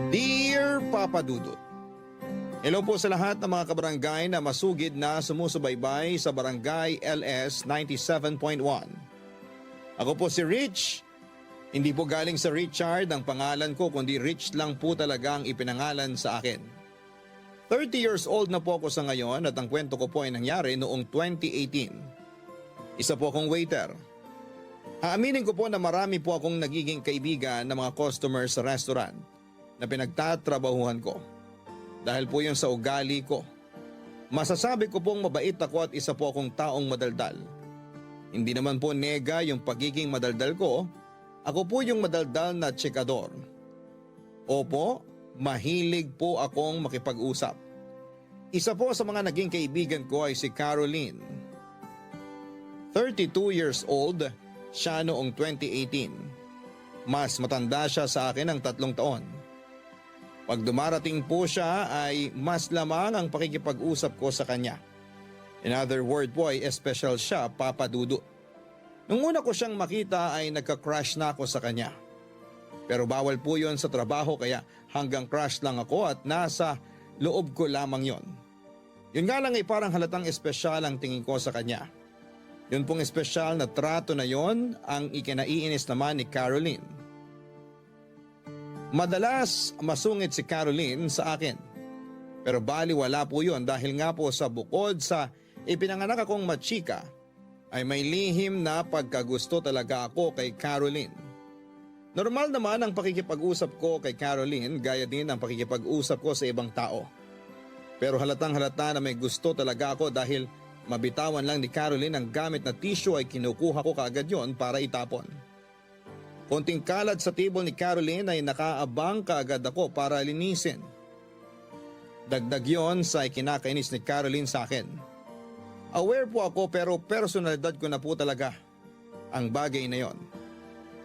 Dear Papa Dudut, hello po sa lahat ng mga kabarangay na masugid na sumusubaybay sa Barangay LS 97.1. Ako po si Rich. Hindi po galing sa Richard ang pangalan ko kundi Rich lang po talaga ang ipinangalan sa akin. 30 years old na po ako sa ngayon at ang kwento ko po ay nangyari noong 2018. Isa po akong waiter. Aaminin ko po na marami po akong nagiging kaibigan ng mga customers sa restaurant na pinagtatrabahuhan ko. Dahil po yun sa ugali ko. Masasabi ko pong mabait ako at isa po akong taong madaldal. Hindi naman po nega yung pagiging madaldal ko. Ako po yung madaldal na tsekador. Opo, mahilig po akong makipag-usap. Isa po sa mga naging kaibigan ko ay si Caroline. 32 years old, siya noong 2018. Mas matanda siya sa akin ng 3 taon. Pag dumarating po siya ay mas lamang ang pakikipag-usap ko sa kanya. In other word po ay special siya, Papa Dudut. Nung una ko siyang makita ay nagka-crush na ako sa kanya. Pero bawal po yon sa trabaho kaya hanggang crush lang ako at nasa loob ko lamang yon. Yun nga lang ay parang halatang espesyal ang tingin ko sa kanya. Yun pong espesyal na trato na yon ang ikinaiinis naman ni Caroline. Madalas masungit si Caroline sa akin. Pero baliwala po yun dahil nga po sa bukod sa ipinanganak akong machika, ay may lihim na pagkagusto talaga ako kay Caroline. Normal naman ang pakikipag-usap ko kay Caroline gaya din ang pakikipag-usap ko sa ibang tao. Pero halatang halata na may gusto talaga ako dahil mabitawan lang ni Caroline ang gamit na tissue ay kinukuha ko kaagad yon para itapon. Konting kalat sa table ni Caroline ay nakaabang kaagad ako para linisin. Dagdag yon sa ikinakainis ni Caroline sa akin. Aware po ako pero personalidad ko na po talaga ang bagay na yon.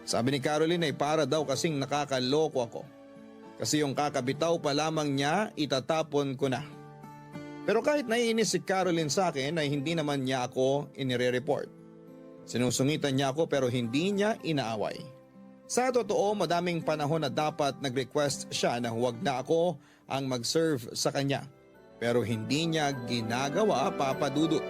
Sabi ni Caroline ay para daw kasing nakakaloko ako. Kasi yung kakabitaw pa lamang niya itatapon ko na. Pero kahit naiinis si Caroline sa akin ay hindi naman niya ako inire-report. Sinusungitan niya ako pero hindi niya inaaway. Sa totoo madaming panahon na dapat nag-request siya na huwag na ako ang mag-serve sa kanya. Pero hindi niya ginagawa, Papa Dudut.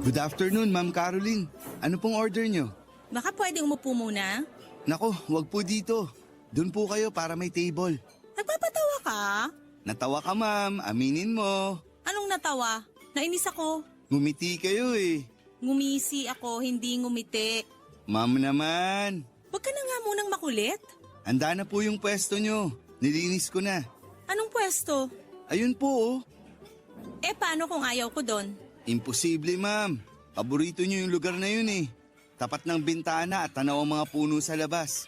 Good afternoon, Ma'am Caroline. Ano pong order nyo? Baka pwedeng umupo muna? Nako, wag po dito. Doon po kayo para may table. Nagpapatawa ka? Natawa ka, ma'am. Aminin mo. Anong natawa? Nainis ako. Ngumiti kayo eh. Ngumisi ako, hindi ngumiti. Ma'am naman. Huwag ka na nga munang makulit. Handa na po yung pwesto nyo. Nilinis ko na. Anong pwesto? Ayun po oh. Paano kung ayaw ko doon? Imposible, ma'am. Paborito nyo yung lugar na yun eh. Tapat ng bintana at tanaw ang mga puno sa labas.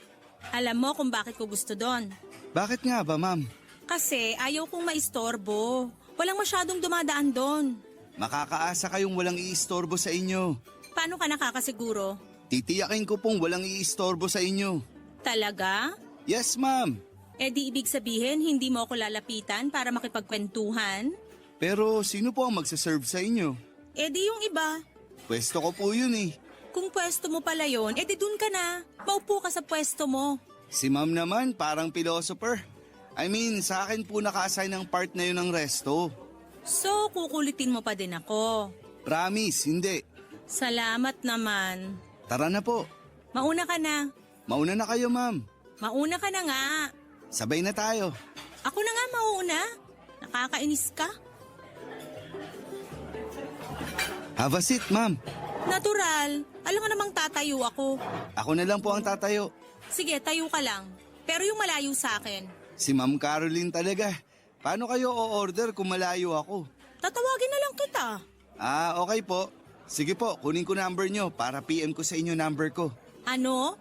Alam mo kung bakit ko gusto doon. Bakit nga ba, ma'am? Kasi ayaw kong maistorbo. Walang masyadong dumadaan doon. Makakaasa kayong walang iistorbo sa inyo. Paano ka nakakasiguro? Titiyakin ko pong walang iistorbo sa inyo. Talaga? Yes, ma'am. Di ibig sabihin hindi mo ako lalapitan para makipagkwentuhan? Pero sino po ang magsaserve sa inyo? Di yung iba. Pwesto ko po yun eh. Kung pwesto mo pala yun, di dun ka na. Maupo ka sa pwesto mo. Si ma'am naman parang philosopher. I mean, sa akin po naka-assign ang part na yun ng resto. So, kukulitin mo pa din ako. Promise, hindi. Salamat naman. Tara na po. Mauna ka na. Mauna na kayo, ma'am. Mauna ka na nga. Sabay na tayo. Ako na nga mauna. Nakakainis ka. Have a seat, ma'am. Natural. Alam nga namang tatayo ako. Ako na lang po ang tatayo. Sige, tayo ka lang. Pero yung malayo sa akin. Si Ma'am Caroline talaga. Paano kayo o-order kung malayo ako? Tatawagin na lang kita. Ah, okay po. Sige po, kunin ko number nyo para PM ko sa inyo number ko. Ano?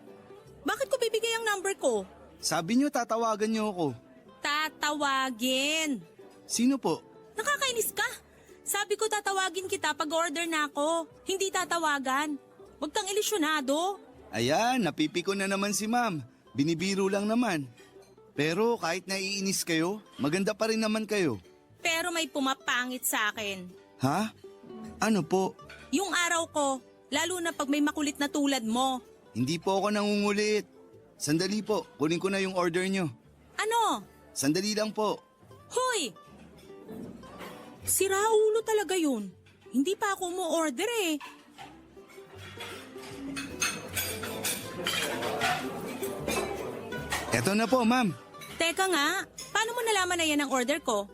Bakit ko bibigay ang number ko? Sabi nyo tatawagan nyo ako. Tatawagin. Sino po? Nakakainis ka. Sabi ko tatawagin kita pag order na ako. Hindi tatawagan. Huwag kang ilisyonado. Ayan, napipiko na naman si ma'am. Binibiro lang naman. Pero kahit naiinis kayo, maganda pa rin naman kayo. Pero may pumapangit sa akin. Ha? Ano po? Yung araw ko, lalo na pag may makulit na tulad mo. Hindi po ako nangungulit. Sandali po, kunin ko na yung order nyo. Ano? Sandali lang po. Hoy! Sira ulo talaga yun. Hindi pa ako mo-order eh. Eto na po, ma'am. Teka nga, paano mo nalaman na yan ang order ko?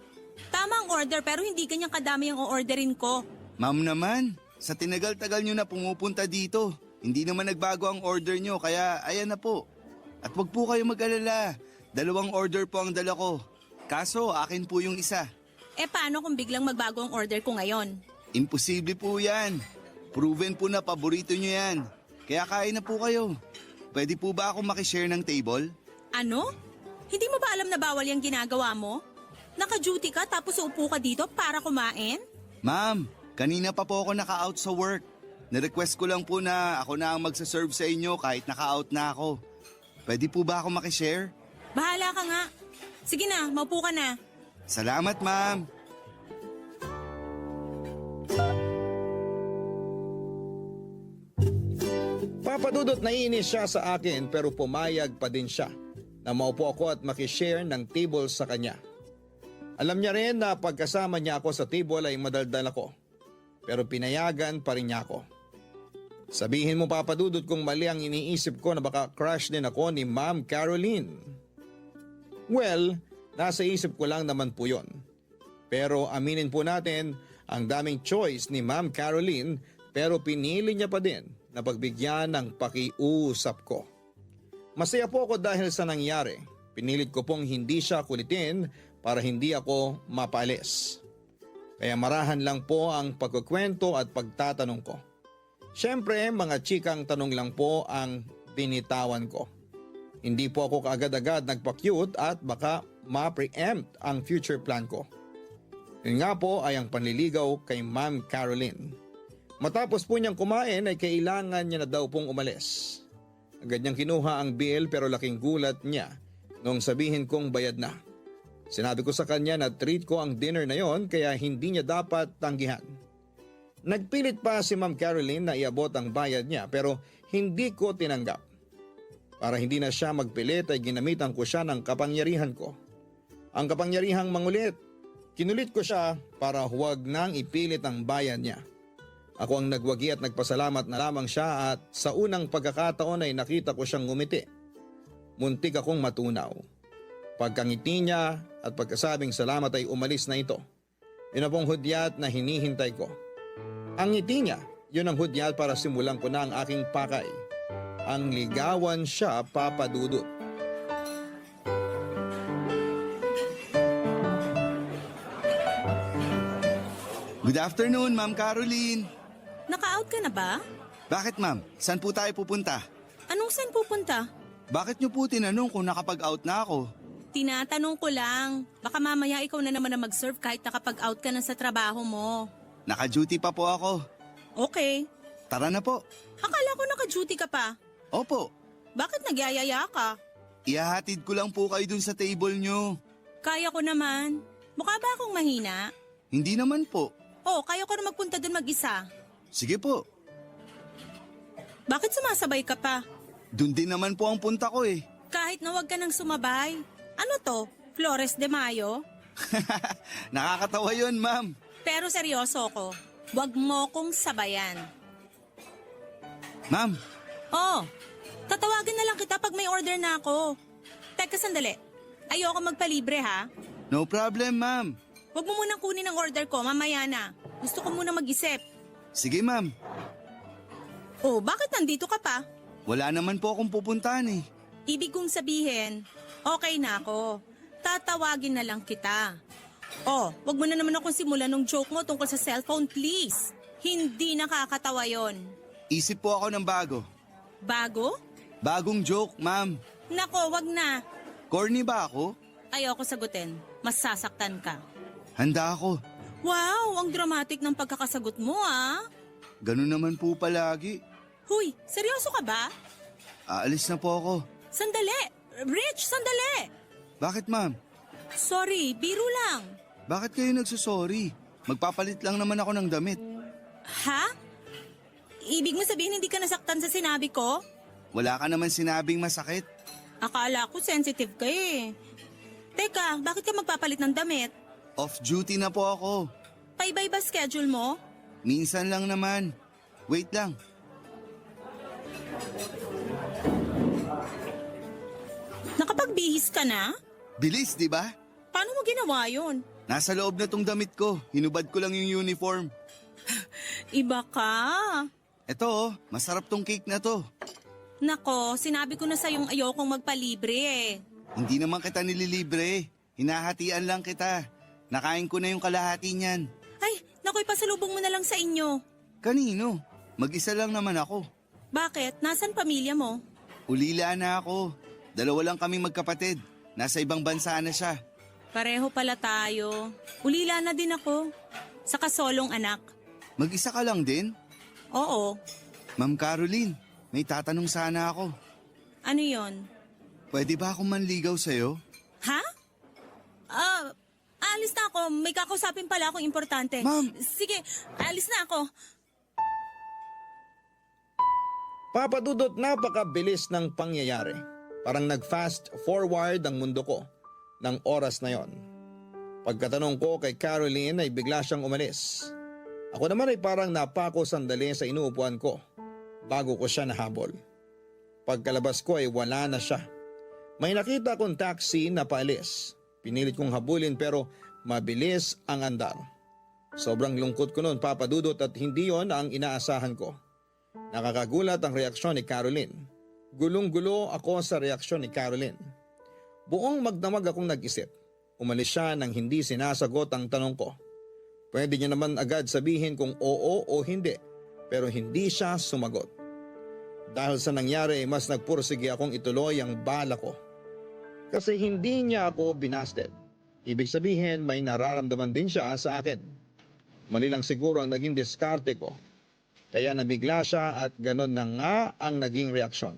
Tama ang order pero hindi ganyang kadami ang o-orderin ko. Ma'am naman, sa tinagal-tagal nyo na pumupunta dito, hindi naman nagbago ang order nyo, kaya ayan na po. At wag po kayo mag-alala, 2 order po ang dala ko. Kaso, akin po yung isa. Eh paano kung biglang magbago ang order ko ngayon? Imposible po yan. Proven po na paborito nyo yan. Kaya kain na po kayo. Pwede po ba ako makishare ng table? Ano? Hindi mo ba alam na bawal yung ginagawa mo? Naka-duty ka tapos uupo ka dito para kumain? Ma'am, kanina pa po ako naka-out sa work. Nirequest ko lang po na ako na ang magsaserve sa inyo kahit naka-out na ako. Pwede po ba ako makishare? Bahala ka nga. Sige na, maupo ka na. Salamat, ma'am. Papadudot naiinis siya sa akin pero pumayag pa din siya na maupo ako at makishare ng table sa kanya. Alam niya rin na pagkasama niya ako sa table ay madaldal ako. Pero pinayagan pa rin niya ako. Sabihin mo papadudot kung mali ang iniisip ko na baka crush din ako ni Ma'am Caroline. Well, nasa isip ko lang naman po yon. Pero aminin po natin, ang daming choice ni Ma'am Caroline pero pinili niya pa din na pagbigyan ng pakiusap ko. Masaya po ako dahil sa nangyari. Pinilit ko pong hindi siya kulitin para hindi ako mapalis. Kaya marahan lang po ang pagkukwento at pagtatanong ko. Siyempre, mga chikang tanong lang po ang binitawan ko. Hindi po ako kaagad-agad nagpa-cute at baka ma-preempt ang future plan ko. Yun nga po ay ang panliligaw kay Ma'am Caroline. Matapos po niyang kumain ay kailangan niya na daw pong umalis. Agad niyang kinuha ang bill pero laking gulat niya nung sabihin kong bayad na. Sinabi ko sa kanya na treat ko ang dinner na yon kaya hindi niya dapat tanggihan. Nagpilit pa si Ma'am Caroline na iabot ang bayad niya pero hindi ko tinanggap. Para hindi na siya magpilit ay ginamitan ko siya ng kapangyarihan ko. Ang kapangyarihang mangulit. Kinulit ko siya para huwag nang ipilit ang bayad niya. Ako ang nagwagi at nagpasalamat na lamang siya at sa unang pagkakataon ay nakita ko siyang ngumiti. Muntik akong matunaw. Pagkangiti niya at pagkasabing salamat ay umalis na ito. Yun ang pong hudyat na hinihintay ko. Ang ngiti niya, yun ang hudyat para simulan ko na ang aking pakay. Ang ligawan siya papadudot. Good afternoon, Ma'am Caroline. Naka-out ka na ba? Bakit, ma'am? Saan po tayo pupunta? Anong saan pupunta? Bakit niyo po tinanong kung nakapag-out na ako? Tinatanong ko lang. Baka mamaya ikaw na naman na mag-serve kahit nakapag-out ka na sa trabaho mo. Naka-duty pa po ako. Okay. Tara na po. Akala ko naka-duty ka pa. Opo, Bakit nagyayaya ka? ihahatid ko lang po kayo dun sa table niyo. Kaya ko naman. Mukha ba akong mahina? Hindi naman po. Oh, kaya ko na magpunta dun mag-isa. Sige po, Bakit sumasabay ka pa? dun din naman po ang punta ko eh. Kahit na wag ka nang sumabay. Ano to? Flores de Mayo? Nakakatawa yun, ma'am. Pero seryoso ko. Wag mo kong sabayan. Ma'am, Oh, tatawagin na lang kita pag may order na ako. Teka sandali. Ayoko magpalibre ha. no problem, ma'am. Huwag mo munang kunin ang order ko, mamaya na. Gusto ko muna mag-isip. Sige, ma'am. Oh, bakit nandito ka pa? Wala naman po akong pupuntahan eh. Ibig kong sabihin, okay na ako. Tatawagin na lang kita. Oh, wag mo na naman akong simulan ng joke mo tungkol sa cellphone, please. Hindi nakakatawa yon. Isip po ako ng bago. Bago? Bagong joke, ma'am. Nako, wag na. Corny ba ako? Ayoko sagutin. Masasaktan ka. Handa ako. Wow, ang dramatic ng pagkakasagot mo ah. Ganun naman po palagi. Huy, seryoso ka ba? Aalis na po ako. Sandali! Rich, sandali! Bakit ma'am? Sorry, biro lang. Bakit kayo nagsusorry? Magpapalit lang naman ako ng damit. Ha? Ibig mo sabihin hindi ka nasaktan sa sinabi ko? Wala ka naman sinabing masakit. Akala ko sensitive ka eh. Teka, bakit ka magpapalit ng damit? Off-duty na po ako. Paibay ba schedule mo? Minsan lang naman. Wait lang. Nakapagbihis ka na? Bilis, di ba? Paano mo ginawa yun? Nasa loob na tong damit ko. Hinubad ko lang yung uniform. Iba ka. Eto oh, masarap tong cake na to. Nako, sinabi ko na sa'yong ayokong magpalibre eh. Hindi naman kita nililibre. Hinahatian lang kita. Nakain ko na yung kalahati niyan. Ay, naku, ipasalubong mo na lang sa inyo. Kanino? Mag-isa lang naman ako. Bakit? Nasaan pamilya mo? Ulila na ako. 2 lang kaming magkapatid. Nasa ibang bansa na siya. Pareho pala tayo. Ulila na din ako. Sa kasolong anak. Mag-isa ka lang din? Oo. Ma'am Caroline, may tatanong sana ako. Ano yon? Pwede ba akong manligaw sa'yo? Ha? Alis na ako. May kakausapin pala akong importante. Ma'am! Sige, alis na ako. Papadudot, napakabilis ng pangyayari. Parang nag-fast forward ang mundo ko ng oras na yon. Pagkatanong ko kay Caroline ay bigla siyang umalis. Ako naman ay parang napako sandali sa inuupuan ko bago ko siya nahabol. Pagkalabas ko ay wala na siya. May nakita akong taxi na paalis. Pinilit kong habulin pero mabilis ang andar. Sobrang lungkot ko noon, Papadudot, at hindi yon ang inaasahan ko. Nakakagulat ang reaksyon ni Caroline. Gulong-gulo ako sa reaksyon ni Caroline. Buong magdamag akong nag-isip. Umalis siya nang hindi sinasagot ang tanong ko. Pwede niya naman agad sabihin kung oo o hindi, pero hindi siya sumagot. Dahil sa nangyari, mas nagpursige akong ituloy ang bala ko. Kasi hindi niya ako binasted. Ibig sabihin, may nararamdaman din siya sa akin. Mali lang siguro ang naging diskarte ko. Kaya nabigla siya at ganon na nga ang naging reaksyon.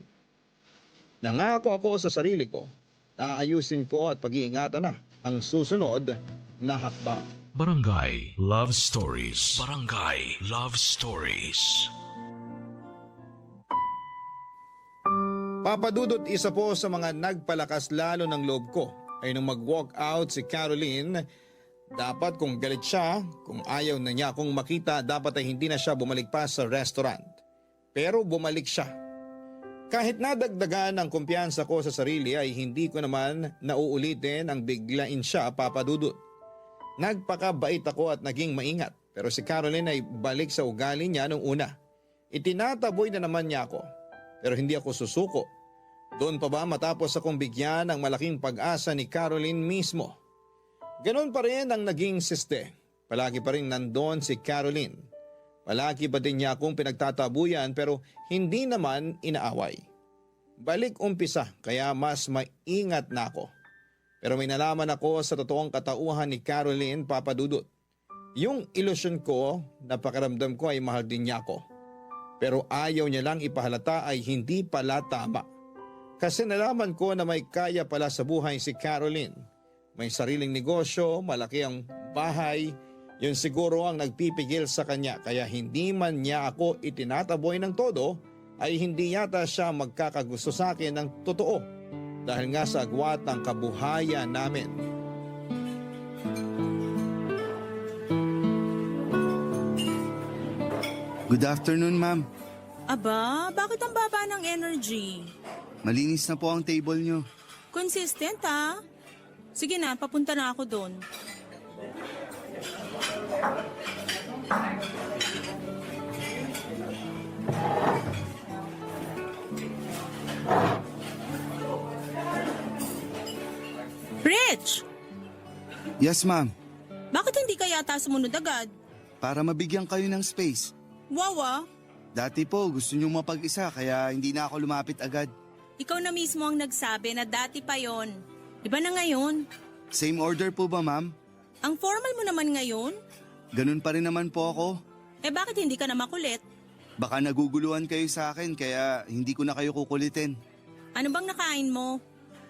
Nangako ako sa sarili ko na ayusin ko at pag-iingatan na ang susunod na hakbang. Barangay Love Stories. Barangay Love Stories. Papadudot, isa po sa mga nagpalakas lalo ng loob ko ay nung mag-walk out si Caroline. Dapat kung galit siya, kung ayaw na niya akong makita, dapat ay hindi na siya bumalik pa sa restaurant. Pero bumalik siya. Kahit nadagdagan ang kumpiyansa ko sa sarili ay hindi ko naman nauulitin ang biglain siya, Papadudot. Nagpakabait ako at naging maingat, pero si Caroline ay balik sa ugali niya nung una. Itinataboy na naman niya ako, pero hindi ako susuko. Doon pa ba matapos akong bigyan ng malaking pag-asa ni Caroline mismo? Ganon pa rin ang naging siste. Palagi pa rin nandoon si Caroline. Palagi pa din niya akong pinagtatabuyan pero hindi naman inaaway. Balik umpisa kaya mas maingat na ako. Pero may nalaman ako sa totoong katauhan ni Caroline, Papadudot. Yung ilusyon ko na pakiramdam ko ay mahal din niya ako. Pero ayaw niya lang ipahalata ay hindi pala tama. Kasi nalaman ko na may kaya pala sa buhay si Caroline. May sariling negosyo, malaki ang bahay. Yun siguro ang nagpipigil sa kanya kaya hindi man niya ako itinataboy ng todo ay hindi yata siya magkakagusto sa akin ng totoo dahil nga sa agwat ng kabuhayan namin. Good afternoon, ma'am. Aba, bakit ang baba ng energy? Malinis na po ang table nyo. Consistent ha? Sige na, papunta na ako doon. Rich! Yes, ma'am. Bakit hindi ka yata sumunod agad? Para mabigyan kayo ng space. Wawa, Dati po, gusto nyo mapag-isa kaya hindi na ako lumapit agad. ikaw na mismo ang nagsabi na dati pa yon. Iba na ngayon. Same order po ba, ma'am? Ang formal mo naman ngayon? Ganun pa rin naman po ako. Eh bakit hindi ka na makulit? Baka naguguluhan kayo sa akin kaya hindi ko na kayo kukulitin. Ano bang nakain mo?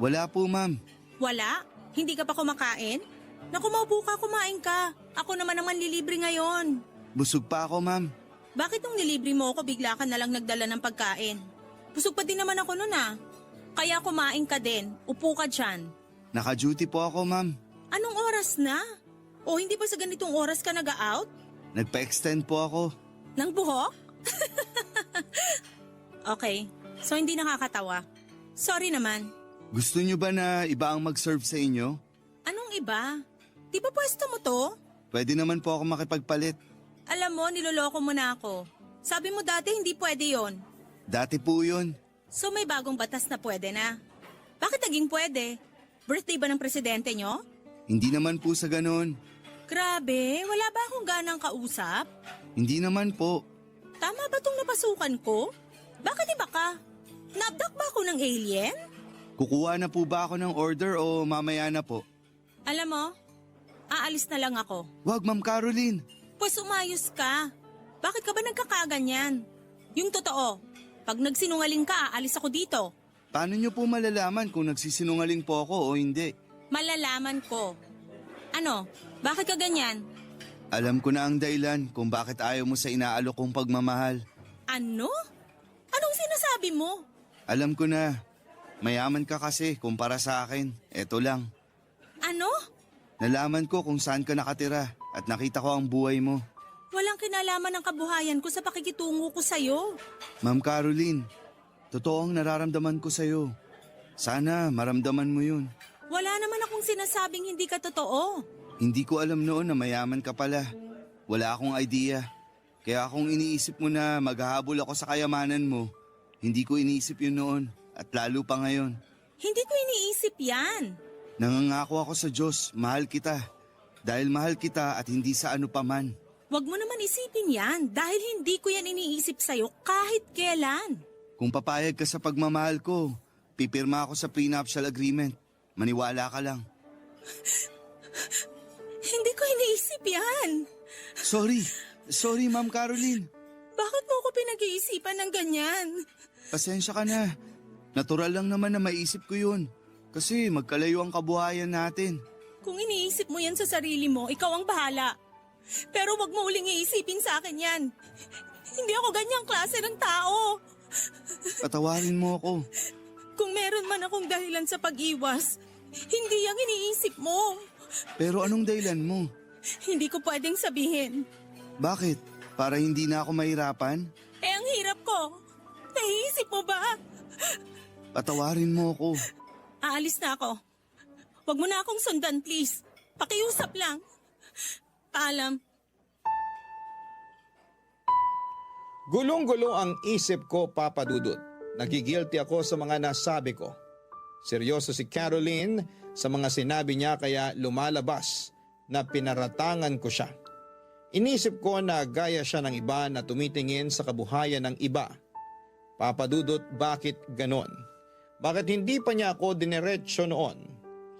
Wala po, ma'am. Wala? Hindi ka pa kumakain? Naku, maupo ka, kumain ka. Ako naman ang manlilibre ngayon. Busog pa ako, ma'am. Bakit nung nilibre mo ako, bigla ka nalang nagdala ng pagkain? Busog pa din naman ako nun ah. Kaya kumain ka din. Upo ka dyan. Naka-duty po ako, ma'am. Anong oras na? O hindi ba sa ganitong oras ka nag-out? Nagpa-extend po ako. Nang buhok? Okay, so hindi nakakatawa. Sorry naman. Gusto niyo ba na iba ang mag-serve sa inyo? Anong iba? Di ba pwesto mo to? Pwede naman po ako makipagpalit. Alam mo, niloloko mo na ako. Sabi mo dati hindi pwede yon. Dati po yun. So may bagong batas na pwede na. Bakit naging pwede? Birthday ba ng presidente nyo? Hindi naman po sa ganon. Grabe, wala ba akong ganang kausap? Hindi naman po. Tama ba tong napasukan ko? Bakit iba ka? Naabdak ba ako ng alien? Kukuha na po ba ako ng order o mamaya na po? Alam mo, aalis na lang ako. Wag, Ma'am Caroline. Pues umayos ka. Bakit ka ba nagkakaganyan? Yung totoo, pag nagsinungaling ka, aalis ako dito. Paano niyo po malalaman kung nagsisinungaling po ako o hindi? Malalaman ko. Ano? Bakit ka ganyan? Alam ko na ang dahilan kung bakit ayaw mo sa inaalok kong pagmamahal. Ano? Anong sinasabi mo? Alam ko na. Mayaman ka kasi kumpara sa akin. Eto lang. Ano? Nalaman ko kung saan ka nakatira at nakita ko ang buhay mo. Walang kinalaman ng kabuhayan ko sa pakikitungo ko sa'yo. Ma'am Caroline, totoo ang nararamdaman ko sa'yo. Sana maramdaman mo yun. Wala naman akong sinasabing hindi ka totoo. Hindi ko alam noon na mayaman ka pala. Wala akong idea. Kaya kung iniisip mo na maghahabol ako sa kayamanan mo, hindi ko iniisip yun noon at lalo pa ngayon. Hindi ko iniisip yan. Nangangako ako sa Diyos, mahal kita. Dahil mahal kita at hindi sa ano paman. Huwag mo naman isipin yan dahil hindi ko yan iniisip sa'yo kahit kailan. Kung papayag ka sa pagmamahal ko, pipirma ako sa prenuptial agreement. Maniwala ka lang. Hindi ko iniisip yan. Sorry Ma'am Caroline. Bakit mo ako pinag-iisipan ng ganyan? Pasensya ka na. Natural lang naman na maisip ko yun. Kasi magkalayo ang kabuhayan natin. Kung iniisip mo yan sa sarili mo, ikaw ang bahala. Pero wag mo uling iisipin sa akin yan. Hindi ako ganyang klase ng tao. Patawarin mo ako. Kung meron man akong dahilan sa pag-iwas, hindi yung iniisip mo. Pero anong dahilan mo? Hindi ko pwedeng sabihin. Bakit? Para hindi na ako mahirapan? Eh, ang hirap ko. Naiisip mo ba? Patawarin mo ako. Aalis na ako. Wag mo na akong sundan, please. Pakiusap lang. Paalam. Gulong-gulo ang isip ko, Papa Dudut. Nagigilty ako sa mga nasabi ko. Seryoso si Caroline sa mga sinabi niya kaya lumalabas na pinaratangan ko siya. Inisip ko na gaya siya ng iba na tumitingin sa kabuhayan ng iba. Papa Dudut, bakit ganon? Bakit hindi pa niya ako dineretsyo noon?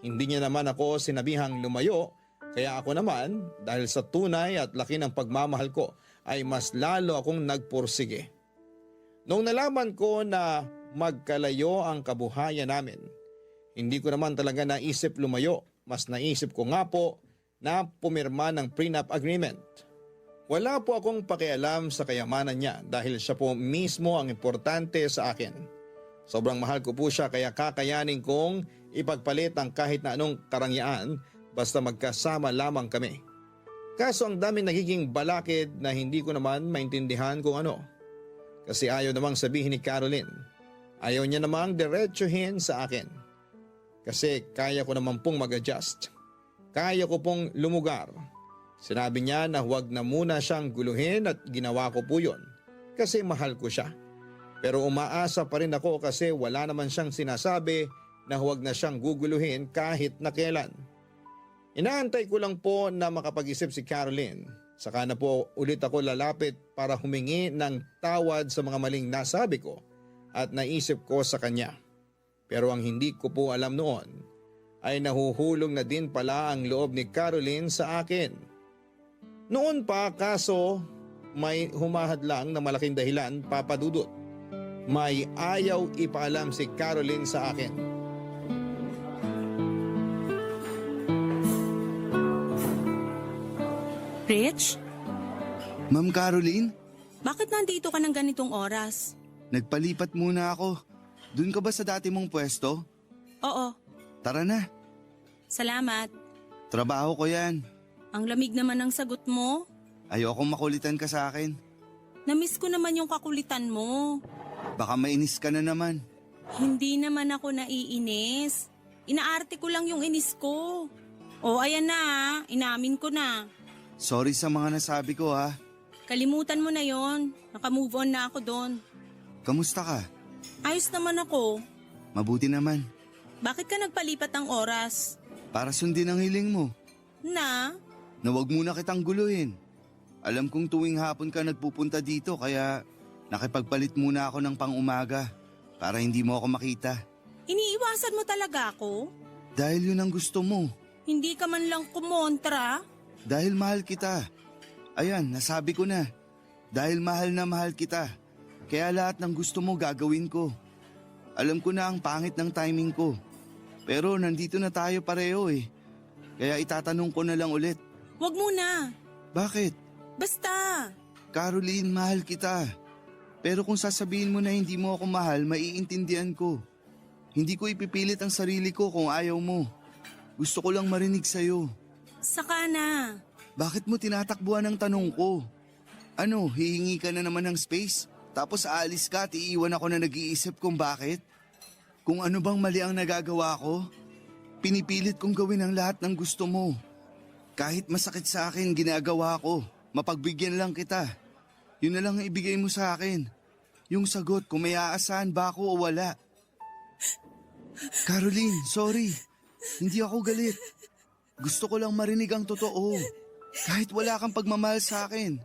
Hindi niya naman ako sinabihang lumayo, kaya ako naman, dahil sa tunay at laki ng pagmamahal ko, ay mas lalo akong nagpursige. Noong nalaman ko na magkalayo ang kabuhayan namin, hindi ko naman talaga naisip lumayo, mas naisip ko nga po na pumirma ng prenup agreement. Wala po akong pakialam sa kayamanan niya dahil siya po mismo ang importante sa akin. Sobrang mahal ko po siya kaya kakayanin kong ipagpalit ang kahit na anong karangyaan basta magkasama lamang kami. Kaso ang daming nagiging balakid na hindi ko naman maintindihan kung ano. Kasi ayaw namang sabihin ni Caroline. Ayaw niya namang diretsuhin sa akin. Kasi kaya ko naman pong mag-adjust. Kaya ko pong lumugar. Sinabi niya na huwag na muna siyang guluhin at ginawa ko po yun. Kasi mahal ko siya. Pero umaasa pa rin ako kasi wala naman siyang sinasabi na huwag na siyang guguluhin kahit na kailan. Inaantay ko lang po na makapag-isip si Caroline. Saka na po ulit ako lalapit para humingi ng tawad sa mga maling nasabi ko at naisip ko sa kanya. Pero ang hindi ko po alam noon ay nahuhulog na din pala ang loob ni Caroline sa akin. Noon pa kaso may humahad lang na malaking dahilan, Papa Dudut. May ayaw ipaalam si Caroline sa akin. Rich, Ma'am Caroline, bakit nandito ka ng ganitong oras? nagpalipat muna ako. Doon ka ba sa dati mong pwesto? Oo, Tara na, salamat. trabaho ko yan. Ang lamig naman ng sagot mo. Ayokong makulitan ka sa akin. Namiss ko naman yung kakulitan mo. Baka mainis ka na naman. Hindi naman ako naiinis. Inaarte ko lang yung inis ko. O ayan na, inamin ko na. Sorry sa mga nasabi ko ha. Kalimutan mo na yon. Naka-move on na ako doon. Kamusta ka? Ayos naman ako. Mabuti naman. Bakit ka nagpalipat ng oras? Para sundin ang hiling mo. Na? Na wag muna kitang guluhin. Alam kong tuwing hapon ka nagpupunta dito kaya nakipagpalit muna ako ng pang-umaga para hindi mo ako makita. Iniiwasan mo talaga ako? Dahil yun ang gusto mo. Hindi ka man lang kumontra? Dahil mahal kita. Ayan, nasabi ko na. Dahil mahal na mahal kita. Kaya lahat ng gusto mo gagawin ko. Alam ko na ang pangit ng timing ko. Pero nandito na tayo pareho eh. Kaya itatanong ko na lang ulit. Wag muna. Bakit? Basta. Caroline, mahal kita. Pero kung sasabihin mo na hindi mo ako mahal, maiintindihan ko. Hindi ko ipipilit ang sarili ko kung ayaw mo. Gusto ko lang marinig sa'yo. Saka na. Bakit mo tinatakbuhan ang tanong ko? Ano, hihingi ka na naman ng space? Tapos aalis ka at iiwan ako na nag-iisip kung bakit? Kung ano bang mali ang nagagawa ko? Pinipilit kong gawin ang lahat ng gusto mo. Kahit masakit sa akin, ginagawa ko. Mapagbigyan lang kita. Yun na lang ang ibigay mo sa akin. Yung sagot kung may aasahan ba ako o wala. Caroline, sorry. Hindi ako galit. Gusto ko lang marinig ang totoo. Kahit wala kang pagmamahal sa akin.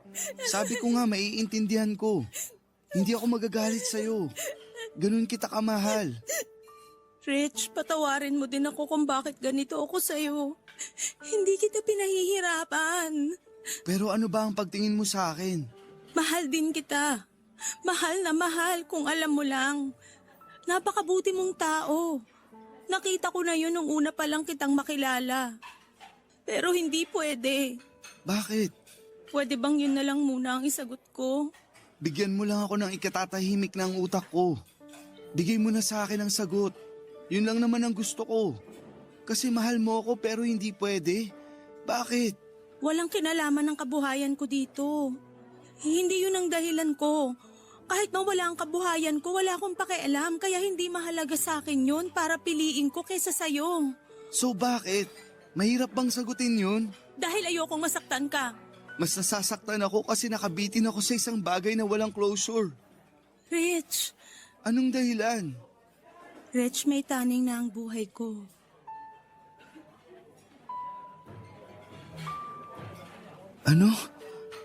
Sabi ko nga, maiintindihan ko. Hindi ako magagalit sa'yo. Ganun kita kamahal. Rich, patawarin mo din ako kung bakit ganito ako sa'yo. Hindi kita pinahihirapan. Pero ano ba ang pagtingin mo sa akin? Mahal din kita. Mahal na mahal kung alam mo lang. Napakabuti mong tao. Nakita ko na yun nung una pa lang kitang makilala. Pero hindi pwede. Bakit? Pwede bang yun na lang muna ang isagot ko? Bigyan mo lang ako ng ikatatahimik ng utak ko. Bigay mo na sa akin ang sagot. Yun lang naman ang gusto ko. Kasi mahal mo ako pero hindi pwede. Bakit? Walang kinalaman ng kabuhayan ko dito. Hindi yun ang dahilan ko. Kahit mawala ang kabuhayan ko, wala akong pakialam. Kaya hindi mahalaga sa akin yun para piliin ko kaysa sa'yo. So bakit? Mahirap bang sagutin yun? Dahil ayokong masaktan ka. Mas nasasaktan ako kasi nakabitin ako sa isang bagay na walang closure. Rich, Anong dahilan? Rich, may taning na ang buhay ko. Ano?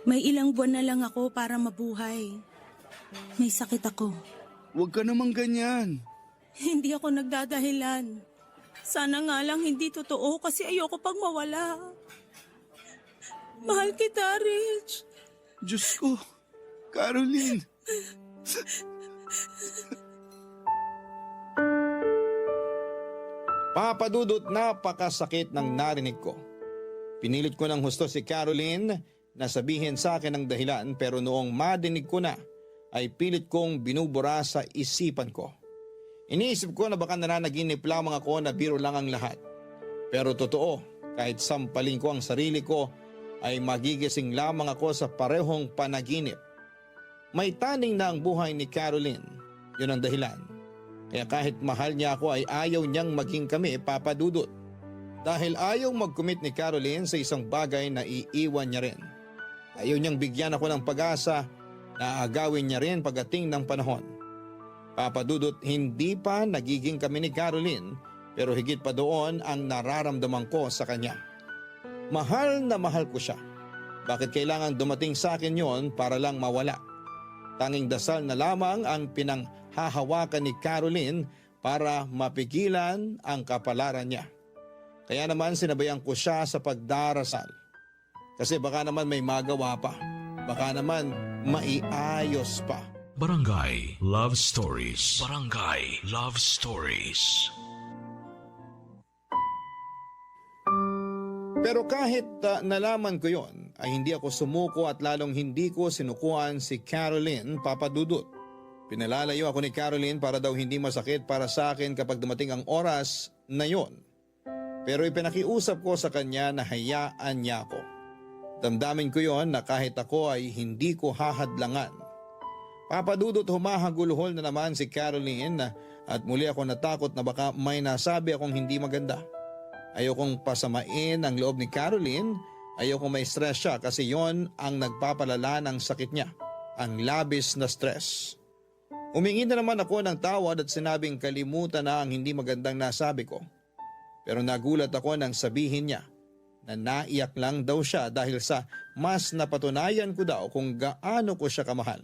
May ilang buwan na lang ako para mabuhay. May sakit ako. Huwag ka namang ganyan. Hindi ako nagdadahilan. Sana nga lang hindi totoo kasi ayoko pang mawala. Mahal kita, Rich. Diyos ko, Caroline. Papadudot, napakasakit ng narinig ko. Pinilit ko ng husto si Caroline na sabihin sa akin ang dahilan pero noong madinig ko na ay pilit kong binubura sa isipan ko. Iniisip ko na baka nananaginip lamang ako na biro lang ang lahat. Pero totoo, kahit sampalin ko ang sarili ko ay magigising lamang ako sa parehong panaginip. May taning na ang buhay ni Caroline, yun ang dahilan. Kaya kahit mahal niya ako ay ayaw niyang maging kami, papadudot. Dahil ayaw mag-commit ni Caroline sa isang bagay na iiwan niya rin. Ayaw niyang bigyan ako ng pag-asa na agawin niya rin pagdating ng panahon. Papadudot, hindi pa nagiging kami ni Caroline pero higit pa doon ang nararamdaman ko sa kanya. Mahal na mahal ko siya. Bakit kailangan dumating sa akin yon para lang mawala? Tanging dasal na lamang ang pinanghahawakan ni Caroline para mapigilan ang kapalaran niya. Kaya naman sinabayan ko siya sa pagdarasal. Kasi baka naman may magawa pa. Baka naman maiayos pa. Barangay Love Stories. Barangay Love Stories. Pero kahit nalaman ko yon, ay hindi ako sumuko at lalong hindi ko sinukuan si Caroline, Papa Dudut. Pinalalayo ako ni Caroline para daw hindi masakit para sa akin kapag dumating ang oras na yon. Pero ipinakiusap ko sa kanya na hayaan niya ako. Damdamin ko yon na kahit ako ay hindi ko hahadlangan. Papa Dudut, humahagulhol na naman si Caroline at muli ako natakot na baka may nasabi akong hindi maganda. Ayokong pasamain ang loob ni Caroline, ayokong may stress siya kasi yon ang nagpapalala ng sakit niya, ang labis na stress. Humingi na naman ako ng tawad at sinabing kalimutan na ang hindi magandang nasabi ko. Pero nagulat ako nang sabihin niya na naiyak lang daw siya dahil sa mas napatunayan ko daw kung gaano ko siya kamahal.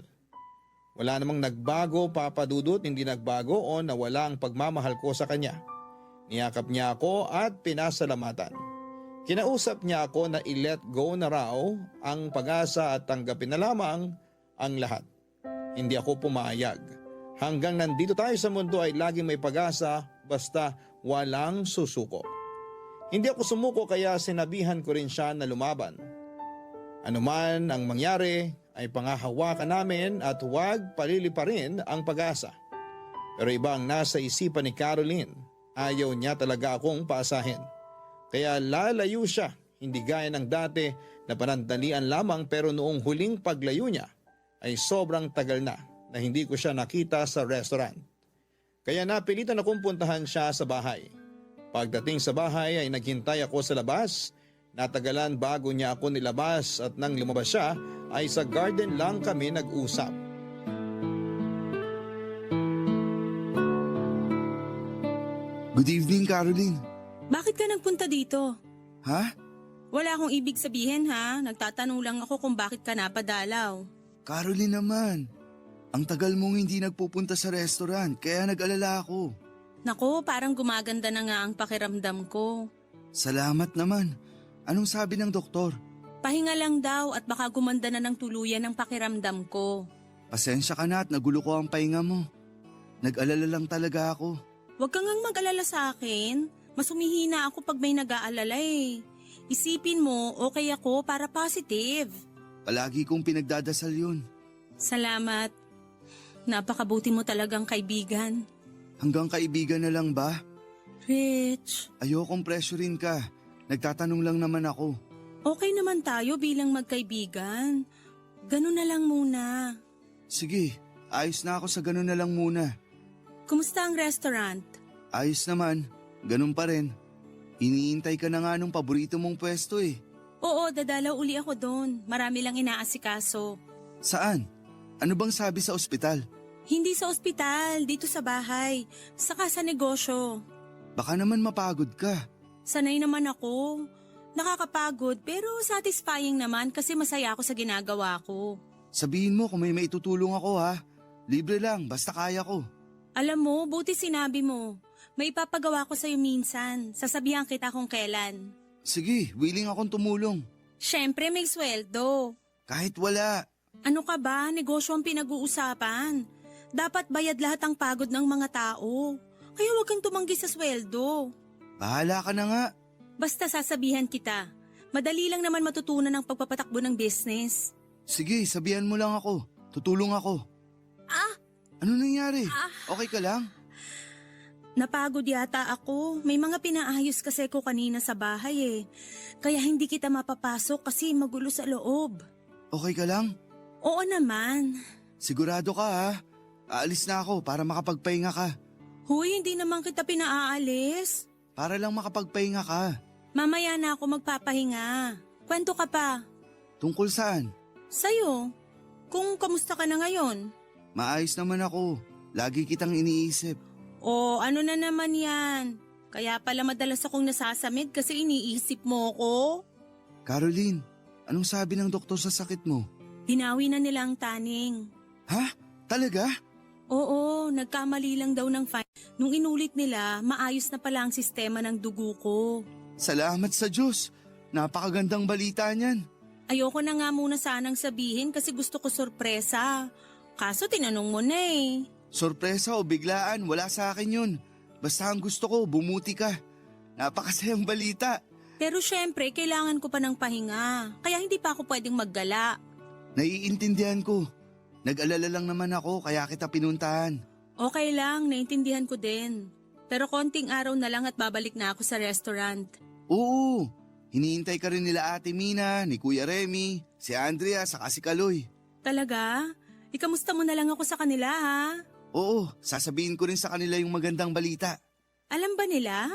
Wala namang nagbago, Papa Dudut, hindi nagbago o nawala ang pagmamahal ko sa kanya. Niyakap niya ako at pinasalamatan. Kinausap niya ako na i-let go na raw ang pag-asa at tanggapin na lamang ang lahat. Hindi ako pumayag. Hanggang nandito tayo sa mundo ay laging may pag-asa basta walang susuko. Hindi ako sumuko kaya sinabihan ko rin siya na lumaban. Ano man ang mangyari ay pangahawakan namin at huwag paliliparin ang pag-asa. Pero iba ang nasa isipan ni Caroline. Ayaw niya talaga akong paasahin. Kaya lalayo siya, hindi gaya ng dati na panandalian lamang pero noong huling paglayo niya ay sobrang tagal na hindi ko siya nakita sa restaurant. Kaya napilitan akong puntahan siya sa bahay. Pagdating sa bahay ay naghintay ako sa labas. Natagalan bago niya ako nilabas at nang lumabas siya ay sa garden lang kami nag-usap. Good evening, Caroline. Bakit ka nagpunta dito? Ha? Wala akong ibig sabihin ha. Nagtatanong lang ako kung bakit ka napadalaw. Caroline naman. Ang tagal mong hindi nagpupunta sa restaurant kaya nag-alala ako. Nako, parang gumaganda na nga ang pakiramdam ko. Salamat naman. Anong sabi ng doktor? Pahinga lang daw at baka gumanda na ng tuluyan ang pakiramdam ko. Pasensya ka na at nagulo ko ang pahinga mo. Nag-alala lang talaga ako. Huwag kang ngang mag-alala sa akin. Mas humihina ako pag may nag-aalala eh. Isipin mo, okay ako para positive. Palagi kong pinagdadasal yun. Salamat. Napakabuti mo talagang kaibigan. Hanggang kaibigan na lang ba? Rich, Ayokong pressurein ka. Nagtatanong lang naman ako. okay naman tayo bilang magkaibigan. Ganun na lang muna. Sige, ayos na ako sa ganun na lang muna. Kumusta ang restaurant? Ayos naman, ganun pa rin. Iniintay ka na nga nung paborito mong pwesto eh. Oo, dadalaw uli ako doon. Marami lang inaasikaso. Saan? Ano bang sabi sa ospital? Hindi sa ospital, dito sa bahay. Saka sa negosyo. Baka naman mapagod ka. Sanay naman ako. Nakakapagod pero satisfying naman kasi masaya ako sa ginagawa ko. Sabihin mo kung may maitutulong ako ha. Libre lang, basta kaya ko. Alam mo, buti sinabi mo. May ipapagawa ko sa'yo minsan. Sasabihan kita kung kailan. Sige, willing akong tumulong. Siyempre may sweldo. Kahit wala. Ano ka ba? Negosyo ang pinag-uusapan. Dapat bayad lahat ang pagod ng mga tao. Kaya huwag kang tumanggi sa sweldo. Bahala ka na nga. Basta sasabihan kita. Madali lang naman matutunan ang pagpapatakbo ng business. Sige, sabihan mo lang ako. Tutulong ako. Ano nangyari? Okay ka lang? Napagod yata ako. May mga pinaayos kasi ko kanina sa bahay eh. Kaya hindi kita mapapasok kasi magulo sa loob. Okay ka lang? Oo naman. Sigurado ka ha? Aalis na ako para makapagpahinga ka. Huy, hindi naman kita pinaalis. Para lang makapagpahinga ka. Mamaya na ako magpapahinga. Kwento ka pa. Tungkol saan? Sa'yo. Kung kamusta ka na ngayon. Maayos naman ako. Lagi kitang iniisip. O ano na naman yan? Kaya pala madalas akong nasasamid kasi iniisip mo ko. Caroline, anong sabi ng doktor sa sakit mo? Hinawi na nila ang taning. Ha? Talaga? Oo, nagkamali lang daw ng fine. Nung inulit nila, maayos na pala ang sistema ng dugo ko. Salamat sa Diyos. Napakagandang balita niyan. Ayoko na nga muna sanang sabihin kasi gusto ko sorpresa. Kaso tinanong mo na eh. Sorpresa o biglaan, wala sa akin yun. Basta ang gusto ko, bumuti ka. Napakasayang balita. Pero syempre, kailangan ko pa ng pahinga. Kaya hindi pa ako pwedeng maggala. Naiintindihan ko. Nag-alala lang naman ako kaya kita pinuntahan. Okay lang, naintindihan ko din. Pero konting araw na lang at babalik na ako sa restaurant. Oo, hinihintay ka rin nila Ate Mina, ni Kuya Remy, si Andrea, saka si Kaloy. Talaga? Ikamusta mo na lang ako sa kanila ha? Oo, sasabihin ko rin sa kanila yung magandang balita. Alam ba nila?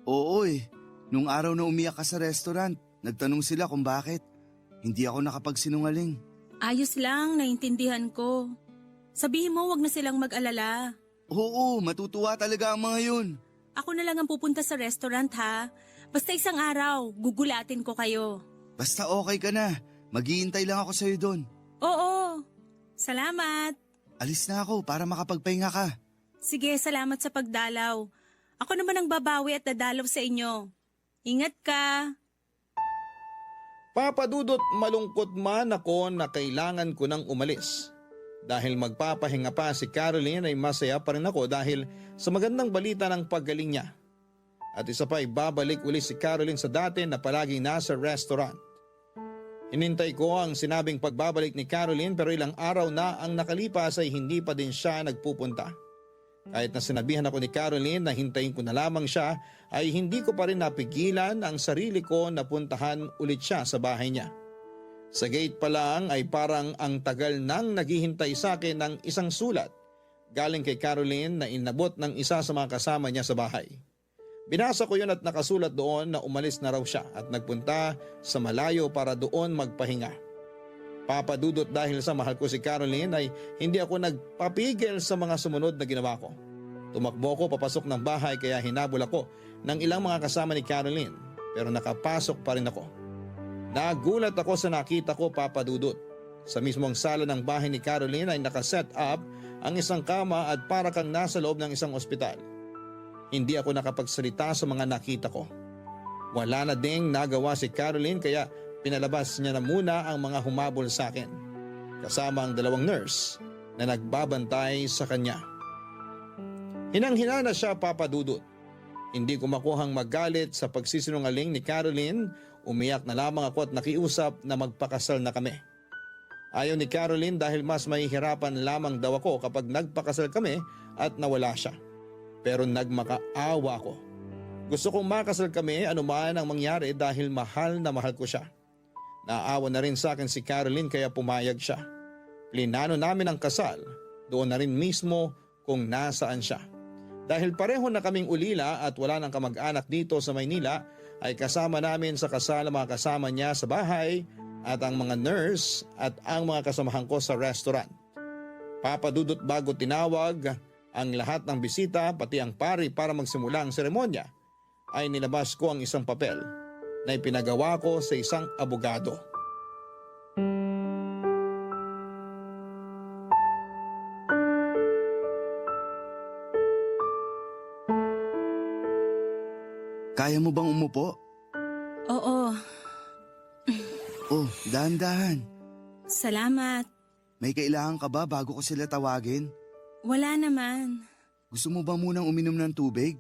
Oo eh, nung araw na umiyak ka sa restaurant, nagtanong sila kung bakit. Hindi ako nakapagsinungaling. Ayos lang, naintindihan ko. Sabihin mo wag na silang mag-alala. Oo, matutuwa talaga ang mga yun. Ako na lang ang pupunta sa restaurant ha. Basta isang araw, gugulatin ko kayo. Basta okay ka na, maghihintay lang ako sa'yo doon. Oo, salamat. Alis na ako para makapagpahinga ka. Sige, salamat sa pagdalaw. Ako naman ang babawi at dadalaw sa inyo. Ingat ka. Papadudot malungkot man ako na kailangan ko nang umalis. Dahil magpapahinga pa si Caroline ay masaya pa rin ako dahil sa magandang balita ng paggaling niya. At isa pa ay babalik uli si Caroline sa dati na palaging nasa restaurant. Hinintay ko ang sinabing pagbabalik ni Caroline pero ilang araw na ang nakalipas ay hindi pa din siya nagpupunta. Kahit na sinabihan ako ni Caroline na hintayin ko na lamang siya ay hindi ko pa rin napigilan ang sarili ko na puntahan ulit siya sa bahay niya. Sa gate pa lang ay parang ang tagal nang naghihintay sa akin ng isang sulat galing kay Caroline na inabot ng isa sa mga kasama niya sa bahay. Binasa ko yun at nakasulat doon na umalis na raw siya at nagpunta sa malayo para doon magpahinga. Papadudot dahil sa mahal ko si Caroline ay hindi ako nagpapigil sa mga sumunod na ginawa ko. Tumakbo ko papasok ng bahay kaya hinabol ako ng ilang mga kasama ni Caroline pero nakapasok pa rin ako. Nagulat ako sa nakita ko, Papadudot. Sa mismong sala ng bahay ni Caroline ay nakaset up ang isang kama at para kang nasa loob ng isang ospital. Hindi ako nakapagsalita sa mga nakita ko. Wala na ding nagawa si Caroline kaya pinalabas niya na muna ang mga humabol sa akin. Kasama ang dalawang nurse na nagbabantay sa kanya. Hinang-hina na siya, Papadudot. Hindi ko makuhang magalit sa pagsisinungaling ni Caroline. Umiyak na lamang ako at nakiusap na magpakasal na kami. Ayaw ni Caroline dahil mas mahihirapan lamang daw ako kapag nagpakasal kami at nawala siya. Pero nagmakaawa ako. Gusto kong makasal kami anuman ang mangyari dahil mahal na mahal ko siya. Naawa na rin sa akin si Caroline kaya pumayag siya. Plinano namin ang kasal, doon na rin mismo kung nasaan siya. Dahil pareho na kaming ulila at wala nang kamag-anak dito sa Maynila, ay kasama namin sa kasal ang mga kasama niya sa bahay at ang mga nurse at ang mga kasamahan ko sa restaurant. Papadudot bago tinawag ang lahat ng bisita pati ang pari para magsimula ang seremonya, ay nilabas ko ang isang papel na ipinagawa ko sa isang abogado. Kaya mo bang umupo? Oo, Oh, dahan-dahan. salamat. May kailangan ka ba bago ko sila tawagin? Wala naman. Gusto mo ba munang uminom ng tubig?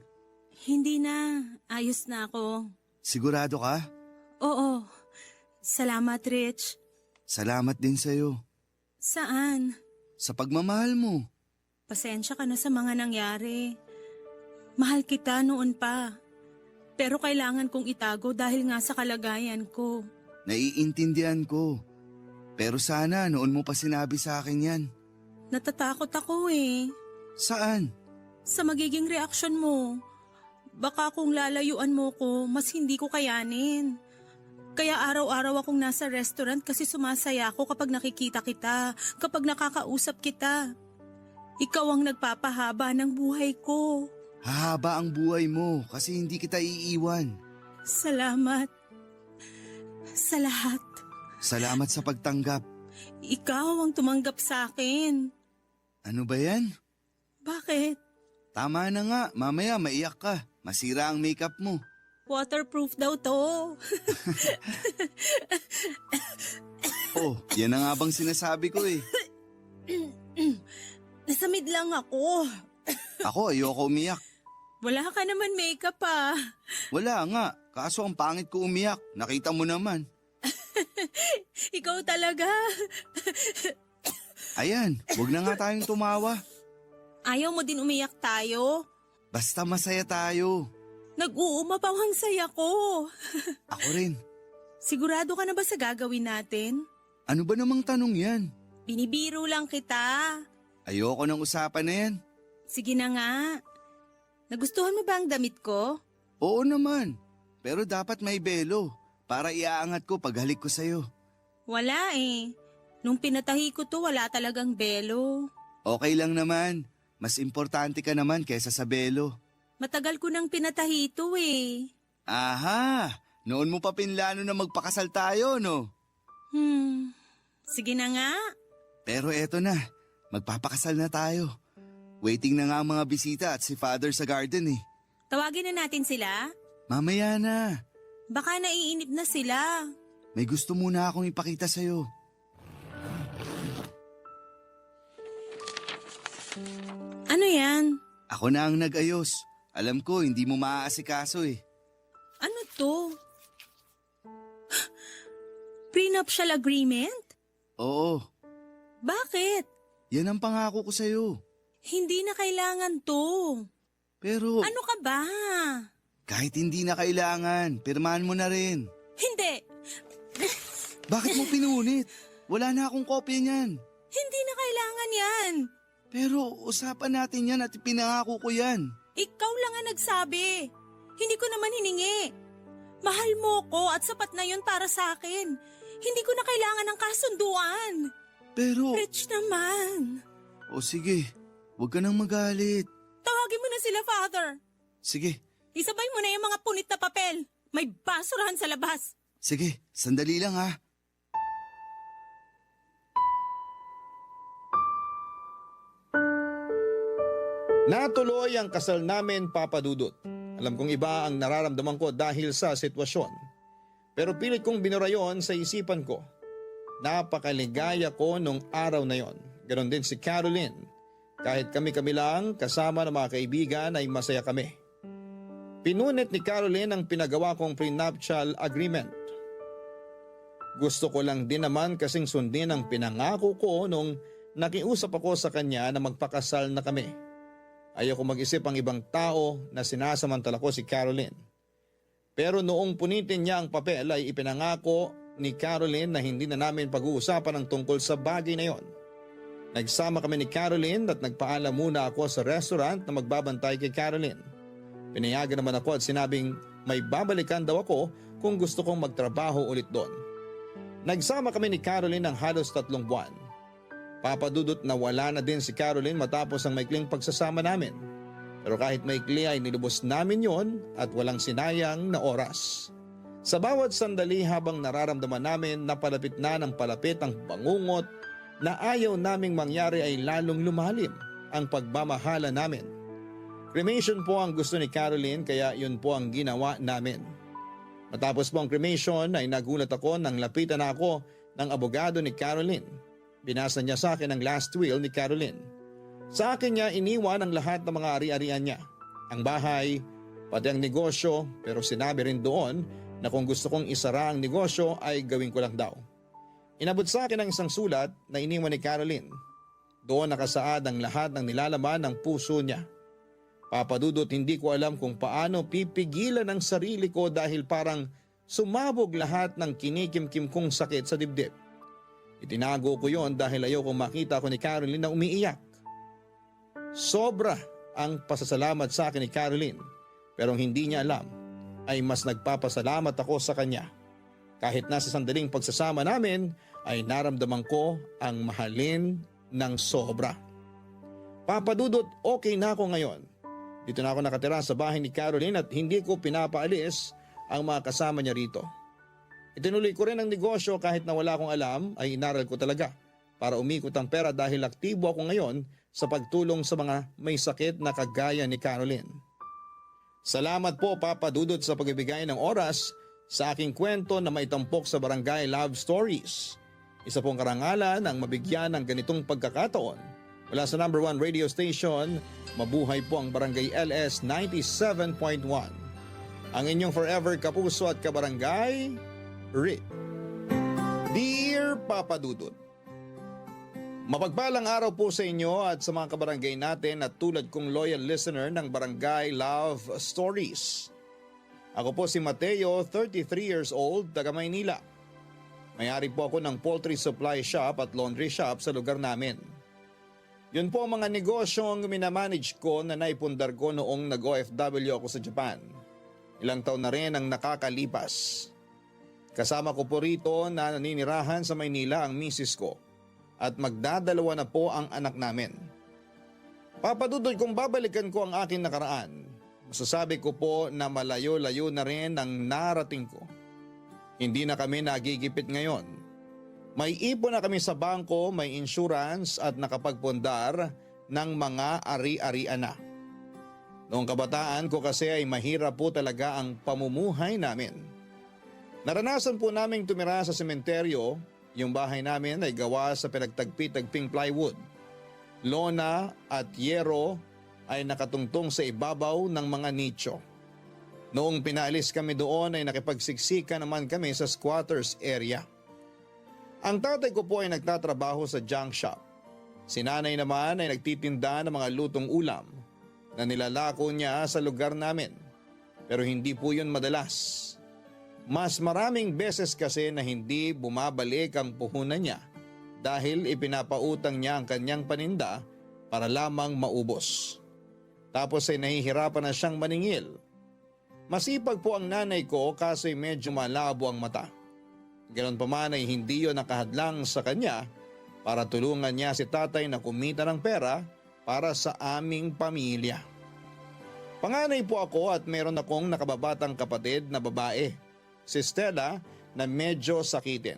Hindi na. Ayos na ako. Sigurado ka? Oo. Salamat, Rich. Salamat din sa'yo. Saan? Sa pagmamahal mo. Pasensya ka na sa mga nangyari. Mahal kita noon pa. Pero kailangan kong itago dahil nga sa kalagayan ko. Naiintindihan ko. Pero sana noon mo pa sinabi sa akin yan. Natatakot ako eh. Saan? Sa magiging reaksyon mo. Baka kung lalayuan mo ko, mas hindi ko kayanin. Kaya araw-araw akong nasa restaurant kasi sumasaya ako kapag nakikita kita, kapag nakakausap kita. Ikaw ang nagpapahaba ng buhay ko. Hahaba ang buhay mo kasi hindi kita iiwan. Salamat. Sa lahat. Salamat sa pagtanggap. Ikaw ang tumanggap sa akin. Ano ba yan? Bakit? Tama na nga, mamaya maiyak ka. Masira ang makeup mo. Waterproof daw to. Oh, yan na nga bang sinasabi ko eh. Nasamid lang ako. Ako ayoko umiyak. Wala ka naman makeup pa. Wala nga, kaso ang pangit ko umiyak. Nakita mo naman. Ikaw talaga. Ayan, wag na nga tayong tumawa. Ayaw mo din umiyak tayo? Basta masaya tayo. Nag-uumapaw ang saya ko. Ako rin. Sigurado ka na ba sa gagawin natin? Ano ba namang tanong yan? Binibiro lang kita. Ayoko ng usapan na yan. Sige na nga. Nagustuhan mo ba ang damit ko? Oo naman, pero dapat may belo para iaangat ko pag halik ko sa'yo. Wala eh. Nung pinatahi ko to, wala talagang belo. Okay lang naman, mas importante ka naman kaysa sa belo. Matagal ko nang pinatahi ito eh. Aha, noon mo pa pinlano na magpakasal tayo, no? Sige na nga. Pero eto na, magpapakasal na tayo. Waiting na nga ang mga bisita at si Father sa garden eh. Tawagin na natin sila. Mamaya na, Baka naiinip na sila. may gusto muna akong ipakita sa'yo. Ano yan? Ako na ang nag-ayos. Alam ko, hindi mo maaasikaso eh. Ano to? Prenuptial agreement? Oo, Bakit? yan ang pangako ko sa'yo. Hindi na kailangan to. Pero Ano ka ba? kahit hindi na kailangan, pirmahan mo na rin. Hindi. Bakit mo pinunit? Wala na akong kopya niyan. Hindi na kailangan yan. Pero usapan natin yan at pinangako ko yan. Ikaw lang ang nagsabi. Hindi ko naman hiningi. Mahal mo ko at sapat na yun para sa akin. Hindi ko na kailangan ng kasunduan. Pero, Rich naman. o sige, huwag ka nang magalit. Tawagin mo na sila, Father. Sige, Isabay mo na yung mga punit na papel. May basurahan sa labas. sige, sandali lang ha. Natuloy ang kasal namin, Papa Dudut. Alam kong iba ang nararamdaman ko dahil sa sitwasyon. Pero pilit kong binura yon sa isipan ko. Napakaligaya ko nung araw na yon. Ganon din si Caroline. Kahit kami-kami lang kasama ng mga kaibigan ay masaya kami. Pinunit ni Caroline ang pinagawa kong prenuptial agreement. Gusto ko lang din naman kasing sundin ang pinangako ko nung nakiusap ako sa kanya na magpakasal na kami. Ayoko mag-isip ang ibang tao na sinasamantala ko si Caroline. Pero noong punitin niya ang papel ay ipinangako ni Caroline na hindi na namin pag-uusapan ang tungkol sa bagay na yon. Nagsama kami ni Caroline at nagpaalam muna ako sa restaurant na magbabantay kay Caroline. Pinayagan naman ako at sinabing may babalikan daw ako kung gusto kong magtrabaho ulit doon. Nagsama kami ni Caroline ng halos 3 buwan. Papadudot na wala na din si Caroline matapos ang maikling pagsasama namin. Pero kahit maikli ay nilubos namin yon at walang sinayang na oras. Sa bawat sandali habang nararamdaman namin na palapit na ng palapit ang bangungot na ayaw naming mangyari ay lalong lumalim ang pagmamahala namin. Cremation po ang gusto ni Caroline kaya yun po ang ginawa namin. Matapos po ang cremation ay nagulat ako nang lapitan ako ng abogado ni Caroline. Binasa niya sa akin ang last will ni Caroline. Sa akin niya iniwan ang lahat ng mga ari-arian niya. Ang bahay, pati ang negosyo, pero sinabi rin doon na kung gusto kong isara ang negosyo ay gawin ko lang daw. Inabot sa akin ang isang sulat na iniwan ni Caroline. Doon nakasaad ang lahat ng nilalaman ng puso niya. Papadudot hindi ko alam kung paano pipigilan ang sarili ko dahil parang sumabog lahat ng kinikimkim kong sakit sa dibdib. Itinago ko yon dahil ayoko makita ko ni Caroline na umiiyak. Sobra ang pasasalamat sa akin ni Caroline pero hindi niya alam ay mas nagpapasalamat ako sa kanya. Kahit nasa sandaling pagsasama namin ay naramdaman ko ang mahalin ng sobra. Papadudot, okay na ako ngayon. Dito na ako nakatira sa bahay ni Caroline at hindi ko pinapaalis ang mga kasama niya rito. Itinuloy ko rin ang negosyo kahit na wala akong alam ay inaral ko talaga para umikot ang pera dahil aktibo ako ngayon sa pagtulong sa mga may sakit na kagaya ni Caroline. Salamat po Papa Dudut sa pagbibigay ng oras sa aking kwento na maitampok sa Barangay Love Stories. Isa pong karangalan ang mabigyan ng ganitong pagkakataon. Mula sa number 1 radio station, mabuhay po ang Barangay LS 97.1. Ang inyong forever kapuso at kabarangay, Rick. Dear Papa Dudut, mapagpalang araw po sa inyo at sa mga kabarangay natin at tulad kong loyal listener ng Barangay Love Stories. Ako po si Mateo, 33 years old, taga Maynila. May-ari po ako ng poultry supply shop at laundry shop sa lugar namin. Yun po ang mga negosyong minamanage ko na naipundar ko noong nag-OFW ako sa Japan. Ilang taon na rin ang nakakalipas. Kasama ko po rito na naninirahan sa Maynila ang misis ko at magdadalawa na po ang anak namin. Papadudod kung babalikan ko ang aking nakaraan, masasabi ko po na malayo-layo na rin ang narating ko. Hindi na kami nagigipit ngayon. May ipon na kami sa bangko, may insurance at nakapagpundar ng mga ari-arian na. Noong kabataan ko kasi ay mahirap po talaga ang pamumuhay namin. Naranasan po naming tumira sa sementeryo, yung bahay namin ay gawa sa pinagtagpi-tagping plywood. Lona at yero ay nakatungtong sa ibabaw ng mga nicho. Noong pinaalis kami doon ay nakipagsiksika naman kami sa squatters area. Ang tatay ko po ay nagtatrabaho sa junk shop. Si nanay naman ay nagtitinda ng mga lutong ulam na nilalako niya sa lugar namin. Pero hindi po yun madalas. Mas maraming beses kasi na hindi bumabalik ang puhunan niya dahil ipinapautang niya ang kanyang paninda para lamang maubos. Tapos ay nahihirapan na siyang maningil. Masipag po ang nanay ko kasi medyo malabo ang mata. Ganon pa man ay hindi yun nakahadlang sa kanya para tulungan niya si tatay na kumita ng pera para sa aming pamilya. Panganay po ako at meron akong nakababatang kapatid na babae, si Stella, na medyo sakitin.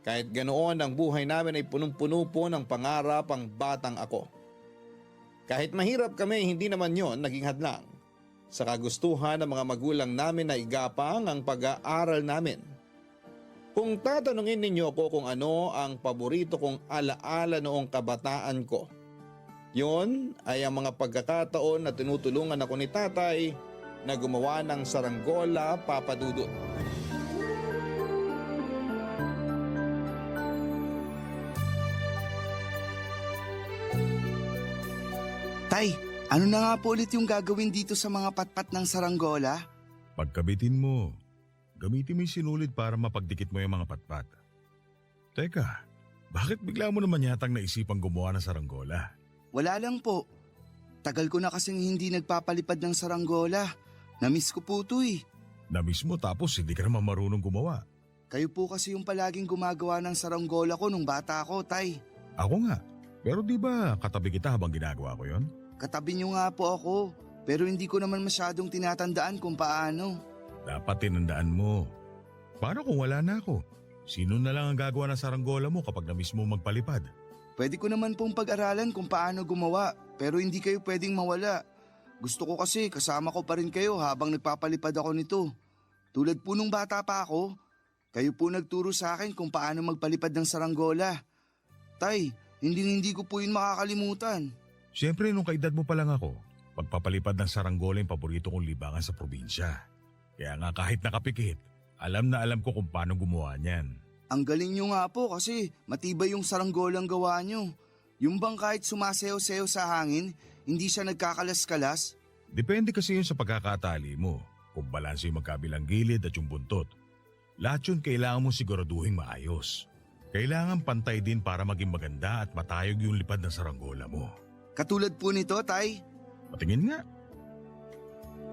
Kahit ganoon ang buhay namin ay punong-puno po ng pangarap ang batang ako. Kahit mahirap kami, hindi naman yon naging hadlang sa kagustuhan ng mga magulang namin na igapang ang pag-aaral namin. Kung tatanungin ninyo ko kung ano ang paborito kong alaala noong kabataan ko, yon ay ang mga pagkakataon na tinutulungan ako ni tatay na gumawa ng saranggola, Papa Dudut. Tay, ano na nga po ulit yung gagawin dito sa mga patpat ng saranggola? Pagkabitin mo, gamitin mo yung sinulid para mapagdikit mo yung mga patpat. Teka, bakit bigla mo naman yatang naisipang gumawa ng saranggola? Wala lang po. Tagal ko na kasing hindi nagpapalipad ng saranggola. Namiss ko po ito eh. Namiss mo tapos hindi ka naman marunong gumawa. Kayo po kasi yung palaging gumagawa ng saranggola ko nung bata ko, Tay. Ako nga, pero di ba katabi kita habang ginagawa ko yon? Katabi niyo nga po ako, pero hindi ko naman masyadong tinatandaan kung paano. Dapat tinandaan mo. Paano kung wala na ako? Sino na lang ang gagawa ng saranggola mo kapag namiss mo magpalipad? Pwede ko naman pong pag-aralan kung paano gumawa, pero hindi kayo pwedeng mawala. Gusto ko kasi kasama ko pa rin kayo habang nagpapalipad ako nito. Tulad po nung bata pa ako, kayo po nagturo sa akin kung paano magpalipad ng saranggola. Tay, hindi ko po yun makakalimutan. Siyempre nung kaedad mo pa lang ako, pagpapalipad ng saranggola yung paborito kong libangan sa probinsya. Kaya nga kahit nakapikit, alam na alam ko kung paano gumawa niyan. Ang galing nyo nga po kasi matibay yung saranggolang gawa nyo. Yung bang kahit sumasayaw-sayaw sa hangin, hindi siya nagkakalas-kalas? Depende kasi yun sa pagkakatali mo, kung balanse yung magkabilang gilid at yung buntot. Lahat yun kailangan mo siguraduhin maayos. Kailangan pantay din para maging maganda at matayog yung lipad ng saranggola mo. Katulad po nito, Tay. Patingin nga.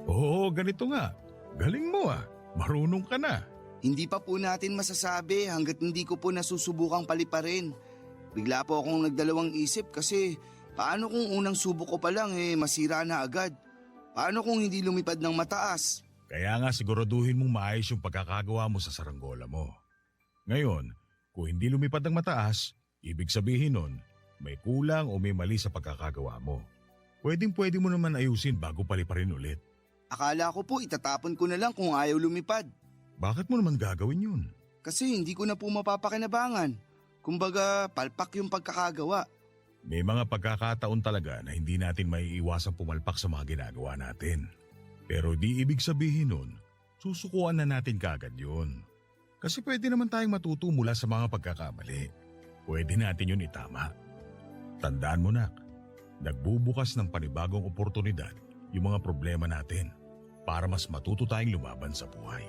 Oo, ganito nga. Galing mo ah. Marunong ka na. Hindi pa po natin masasabi hanggat hindi ko po nasusubukang paliparin. Bigla po akong nagdalawang isip kasi paano kung unang subok ko pa lang masira na agad? Paano kung hindi lumipad ng mataas? Kaya nga siguraduhin mong maayos yung pagkakagawa mo sa saranggola mo. Ngayon, kung hindi lumipad ng mataas, ibig sabihin nun, may kulang o may mali sa pagkakagawa mo. Pwede mo naman ayusin bago paliparin ulit. Akala ko po itatapon ko na lang kung ayaw lumipad. Bakit mo naman gagawin yun? Kasi hindi ko na po mapapakinabangan. Kumbaga, palpak yung pagkakagawa. May mga pagkakataon talaga na hindi natin maiiwasang pumalpak sa mga ginagawa natin. Pero di ibig sabihin nun, susukuan na natin kaagad yun. Kasi pwede naman tayong matuto mula sa mga pagkakamali. Pwede natin yun itama. Tandaan mo, nak, nagbubukas ng panibagong oportunidad yung mga problema natin para mas matuto tayong lumaban sa buhay.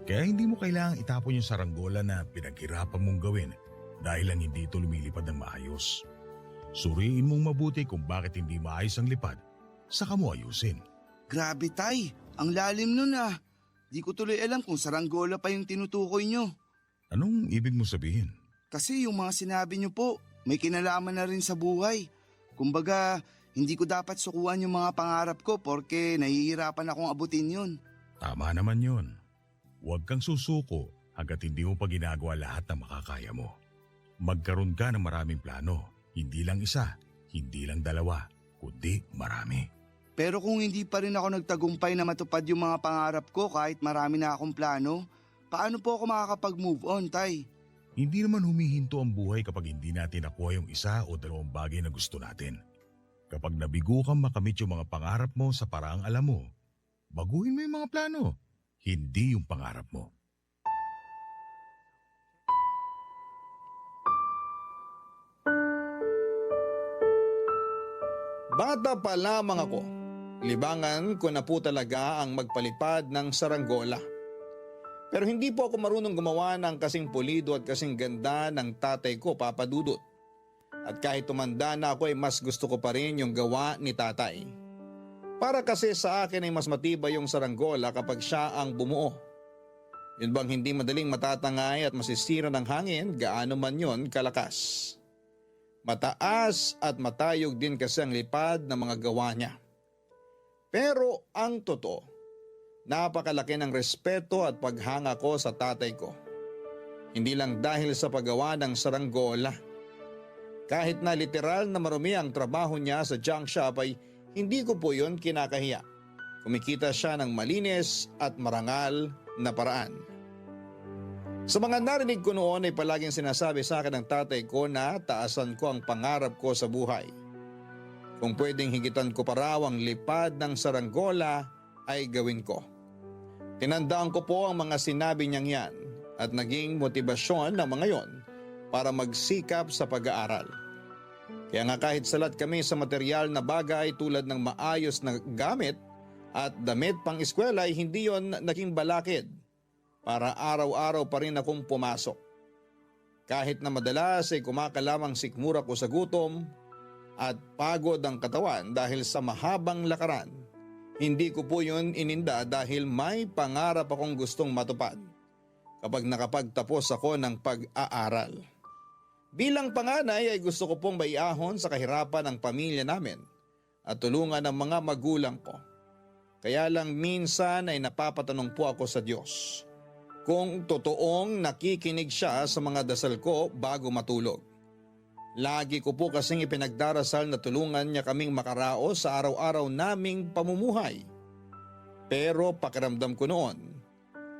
Kaya hindi mo kailangang itapon yung saranggola na pinaghirapan mong gawin dahil lang hindi ito lumilipad ng maayos. Suriin mong mabuti kung bakit hindi maayos ang lipad, saka mo ayusin. Grabe tay, ang lalim nun ah. Di ko tuloy alam kung saranggola pa yung tinutukoy nyo. Anong ibig mo sabihin? Kasi yung mga sinabi nyo po, may kinalaman na rin sa buhay. Kumbaga, hindi ko dapat sukuan yung mga pangarap ko porque nahihirapan akong abutin yun. Tama naman yun. Huwag kang susuko hanggat hindi mo pa ginagawa lahat ng makakaya mo. Magkaroon ka ng maraming plano. Hindi lang isa, hindi lang dalawa, kundi marami. Pero kung hindi pa rin ako nagtagumpay na matupad yung mga pangarap ko kahit marami na akong plano, paano po ako makakapag-move on, tay? Hindi naman humihinto ang buhay kapag hindi natin nakuha yung isa o dalawang bagay na gusto natin. Kapag nabigo kang makamit yung mga pangarap mo sa paraang alam mo, baguhin mo yung mga plano, hindi yung pangarap mo. Bata pa lamang ako, libangan ko na po talaga ang magpalipad ng saranggola. Pero hindi po ako marunong gumawa ng kasing pulido at kasing ganda ng tatay ko, Papa Dudut. At kahit tumanda na ako ay mas gusto ko pa rin yung gawa ni tatay. Para kasi sa akin ay mas matibay yung saranggola kapag siya ang bumuo. Yun bang hindi madaling matatangay at masisira ng hangin, gaano man yun kalakas. Mataas at matayog din kasi ang lipad ng mga gawa niya. Pero ang totoo, napakalaki ng respeto at paghanga ko sa tatay ko. Hindi lang dahil sa paggawa ng saranggola. Kahit na literal na marumi ang trabaho niya sa junk shop ay hindi ko po yun kinakahiya. Kumikita siya ng malinis at marangal na paraan. Sa mga narinig ko noon ay palaging sinasabi sa akin ng tatay ko na taasan ko ang pangarap ko sa buhay. Kung pwedeng higitan ko pa raw ang lipad ng saranggola ay gawin ko. Tinandaan ko po ang mga sinabi niyang yan at naging motibasyon ng mga yon para magsikap sa pag-aaral. Kaya nga kahit salat kami sa material na bagay tulad ng maayos na gamit at damit pang eskwela ay hindi yon naging balakid. Para araw-araw pa rin akong pumasok. Kahit na madalas ay kumakalamang sikmura ko sa gutom at pagod ang katawan dahil sa mahabang lakaran, hindi ko po yun ininda dahil may pangarap akong gustong matupad kapag nakapagtapos ako ng pag-aaral. Bilang panganay ay gusto ko pong maiahon sa kahirapan ng pamilya namin at tulungan ng mga magulang ko. Kaya lang minsan ay napapatanong po ako sa Diyos kung totoong nakikinig siya sa mga dasal ko bago matulog. Lagi ko po kasing ipinagdarasal na tulungan niya kaming makaraos sa araw-araw naming pamumuhay. Pero pakiramdam ko noon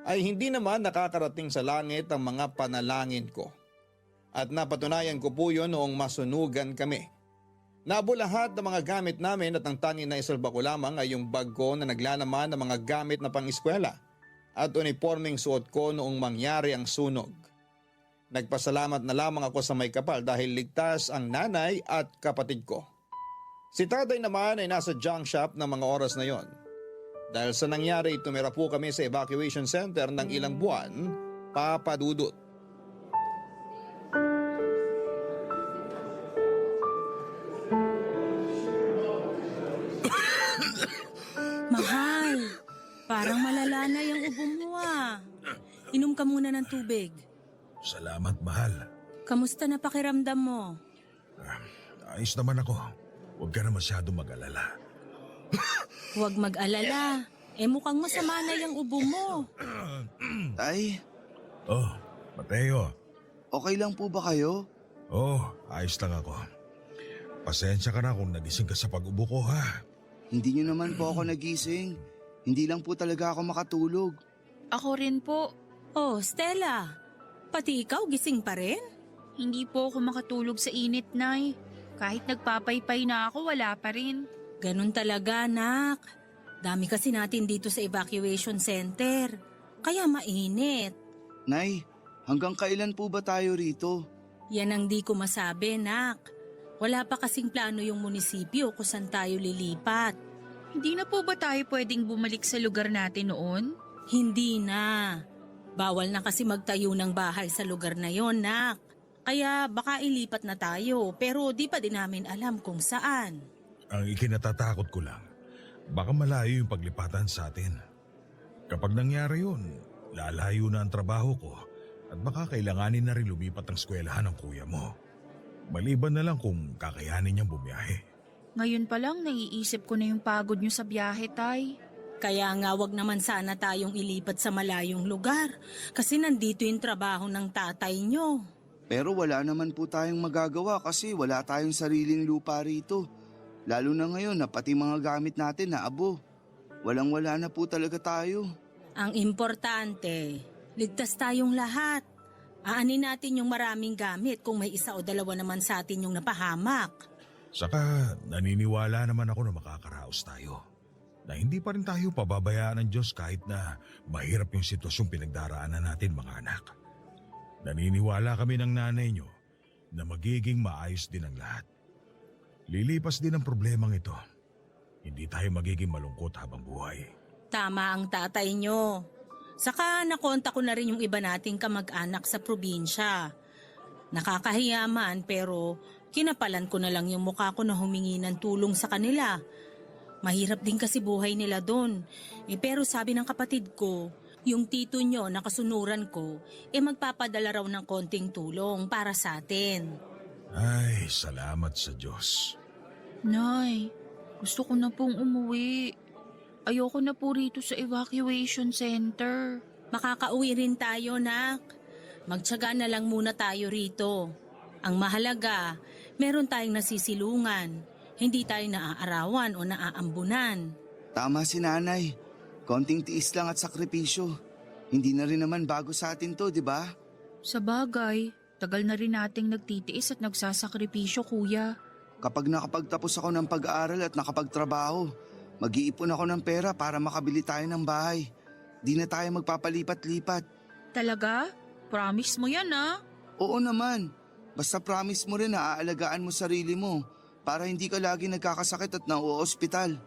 ay hindi naman nakakarating sa langit ang mga panalangin ko. At napatunayan ko po yun noong masunugan kami. Nabo lahat ng mga gamit namin at ang tanging na isalba ko lamang ay yung bag ko na naglalaman ng mga gamit na pang-eskwela at uniforming suot ko noong mangyari ang sunog. Nagpasalamat na lamang ako sa may kapal dahil ligtas ang nanay at kapatid ko. Si tatay naman ay nasa junk shop ng mga oras na yon. Dahil sa nangyari, tumira po kami sa evacuation center ng ilang buwan, Papa Dudut. Mahal, parang malala na yung ubo mo ah. Inom ka muna ng tubig. Salamat, mahal. Kamusta na pakiramdam mo? Ayos naman ako. Huwag ka na masyadong mag-alala. Huwag mag-alala. Mukhang masama na yung ubo mo. Tay, Oh, Mateo. okay lang po ba kayo? Oh, ayos lang ako. Pasensya ka na kung nagising ka sa pag-ubo ko, ha? Hindi nyo naman po ako nagising. Hindi lang po talaga ako makatulog. Ako rin po. Oh, Stella. Pati ikaw gising pa rin? Hindi po ako makatulog sa init, Nay. Kahit nagpapaypay na ako, wala pa rin. Ganun talaga, anak. Dami kasi natin dito sa evacuation center. Kaya mainit. Nay, hanggang kailan po ba tayo rito? Yan ang di ko masabi, nak. Wala pa kasing plano yung munisipyo kung saan tayo lilipat. Hindi na po ba tayo pwedeng bumalik sa lugar natin noon? Hindi na. Bawal na kasi magtayo ng bahay sa lugar na yon, nak. Kaya baka ilipat na tayo pero di pa din namin alam kung saan. Ang ikinatatakot ko lang, baka malayo yung paglipatan sa atin. Kapag nangyari yun, lalayo na ang trabaho ko at baka kailanganin na rin lumipat ang eskwelahan ng kuya mo. Maliban na lang kung kakayanin niyang bumiyahe. Ngayon pa lang naiisip ko na yung pagod nyo sa biyahe, Tay. Kaya nga wag naman sana tayong ilipat sa malayong lugar kasi nandito yung trabaho ng tatay nyo. Pero wala naman po tayong magagawa kasi wala tayong sariling lupa rito. Lalo na ngayon na pati mga gamit natin na abo. Walang-wala na po talaga tayo. Ang importante, ligtas tayong lahat. Aanin natin yung maraming gamit kung may isa o dalawa naman sa atin yung napahamak. Saka naniniwala naman ako na makakaraos tayo. Na hindi pa rin tayo pababayaan ng Diyos kahit na mahirap yung sitwasyong pinagdaraanan natin mga anak. Naniniwala kami ng nanay nyo na magiging maayos din ang lahat. Lilipas din ang problemang ito. Hindi tayo magiging malungkot habang buhay. Tama ang tatay nyo. Saka nakonta ko na rin yung iba nating kamag-anak sa probinsya. Nakakahiya man pero kinapalan ko na lang yung mukha ko na humingi ng tulong sa kanila. Mahirap din kasi buhay nila doon. Pero sabi ng kapatid ko, yung tito nyo na kasunuran ko, magpapadala raw ng konting tulong para sa atin. Ay, salamat sa Diyos. Nay, gusto ko na pong umuwi. Ayoko na po rito sa evacuation center. Makakauwi rin tayo, nak. Magtiyaga na lang muna tayo rito. Ang mahalaga, meron tayong nasisilungan. Hindi tayo naaarawan o naaambunan. Tama si nanay. Konting tiis lang at sakripisyo. Hindi na rin naman bago sa atin to, di ba? Sa bagay, tagal na rin nating nagtitiis at nagsasakripisyo, kuya. Kapag nakapagtapos ako ng pag-aaral at nakapagtrabaho, mag-iipon ako ng pera para makabili tayo ng bahay. Di na tayo magpapalipat-lipat. Talaga? Promise mo yan, ah? Oo naman. Basta promise mo rin na aalagaan mo sarili mo para hindi ka lagi nagkakasakit at nauospital.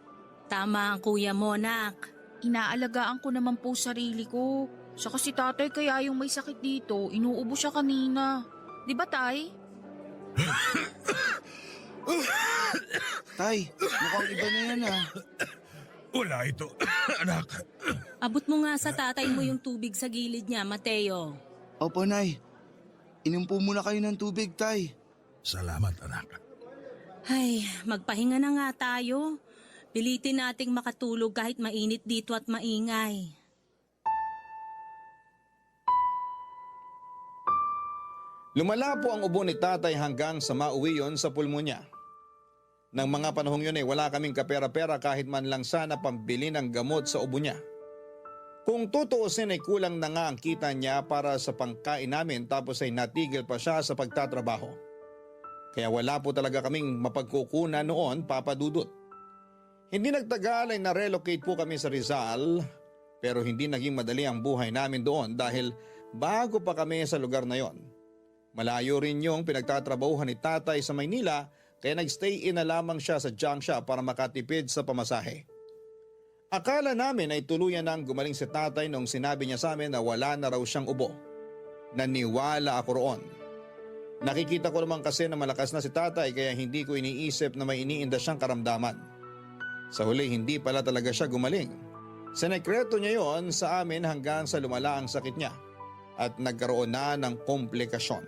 Tama ang kuya mo, nak. Inaalagaan ko naman po sarili ko. Saka si tatay kaya yung may sakit dito, inuubo siya kanina. Di ba, tay? Tay, mukhang iba na yan ah. Wala ito, anak. Abot mo nga sa tatay mo yung tubig sa gilid niya, Mateo. Opo, Nay. Inom po muna kayo ng tubig, Tay. Salamat, anak. Ay, magpahinga na nga tayo. Pilitin nating makatulog kahit mainit dito at maingay. Lumala po ang ubo ni tatay hanggang sa mauwi yon sa pulmonya. Nang mga panahong yun ay wala kaming kapera-pera kahit man lang sana pambili ng gamot sa ubo niya. Kung tutuusin ay kulang na nga ang kita niya para sa pangkain namin tapos ay natigil pa siya sa pagtatrabaho. Kaya wala po talaga kaming mapagkukunan noon, Papa Dudut. Hindi nagtagal ay na-relocate po kami sa Rizal pero hindi naging madali ang buhay namin doon dahil bago pa kami sa lugar na yon. Malayo rin yung pinagtatrabahuhan ni tatay sa Maynila kaya nagstay in na lamang siya sa junk shop para makatipid sa pamasahe. Akala namin ay tuluyan nang gumaling si tatay nung sinabi niya sa amin na wala na raw siyang ubo. Naniwala ako roon. Nakikita ko naman kasi na malakas na si tatay kaya hindi ko iniisip na may iniinda siyang karamdaman. Sa huli hindi pala talaga siya gumaling. Sinekreto niya yon sa amin hanggang sa lumala ang sakit niya at nagkaroon na ng komplikasyon.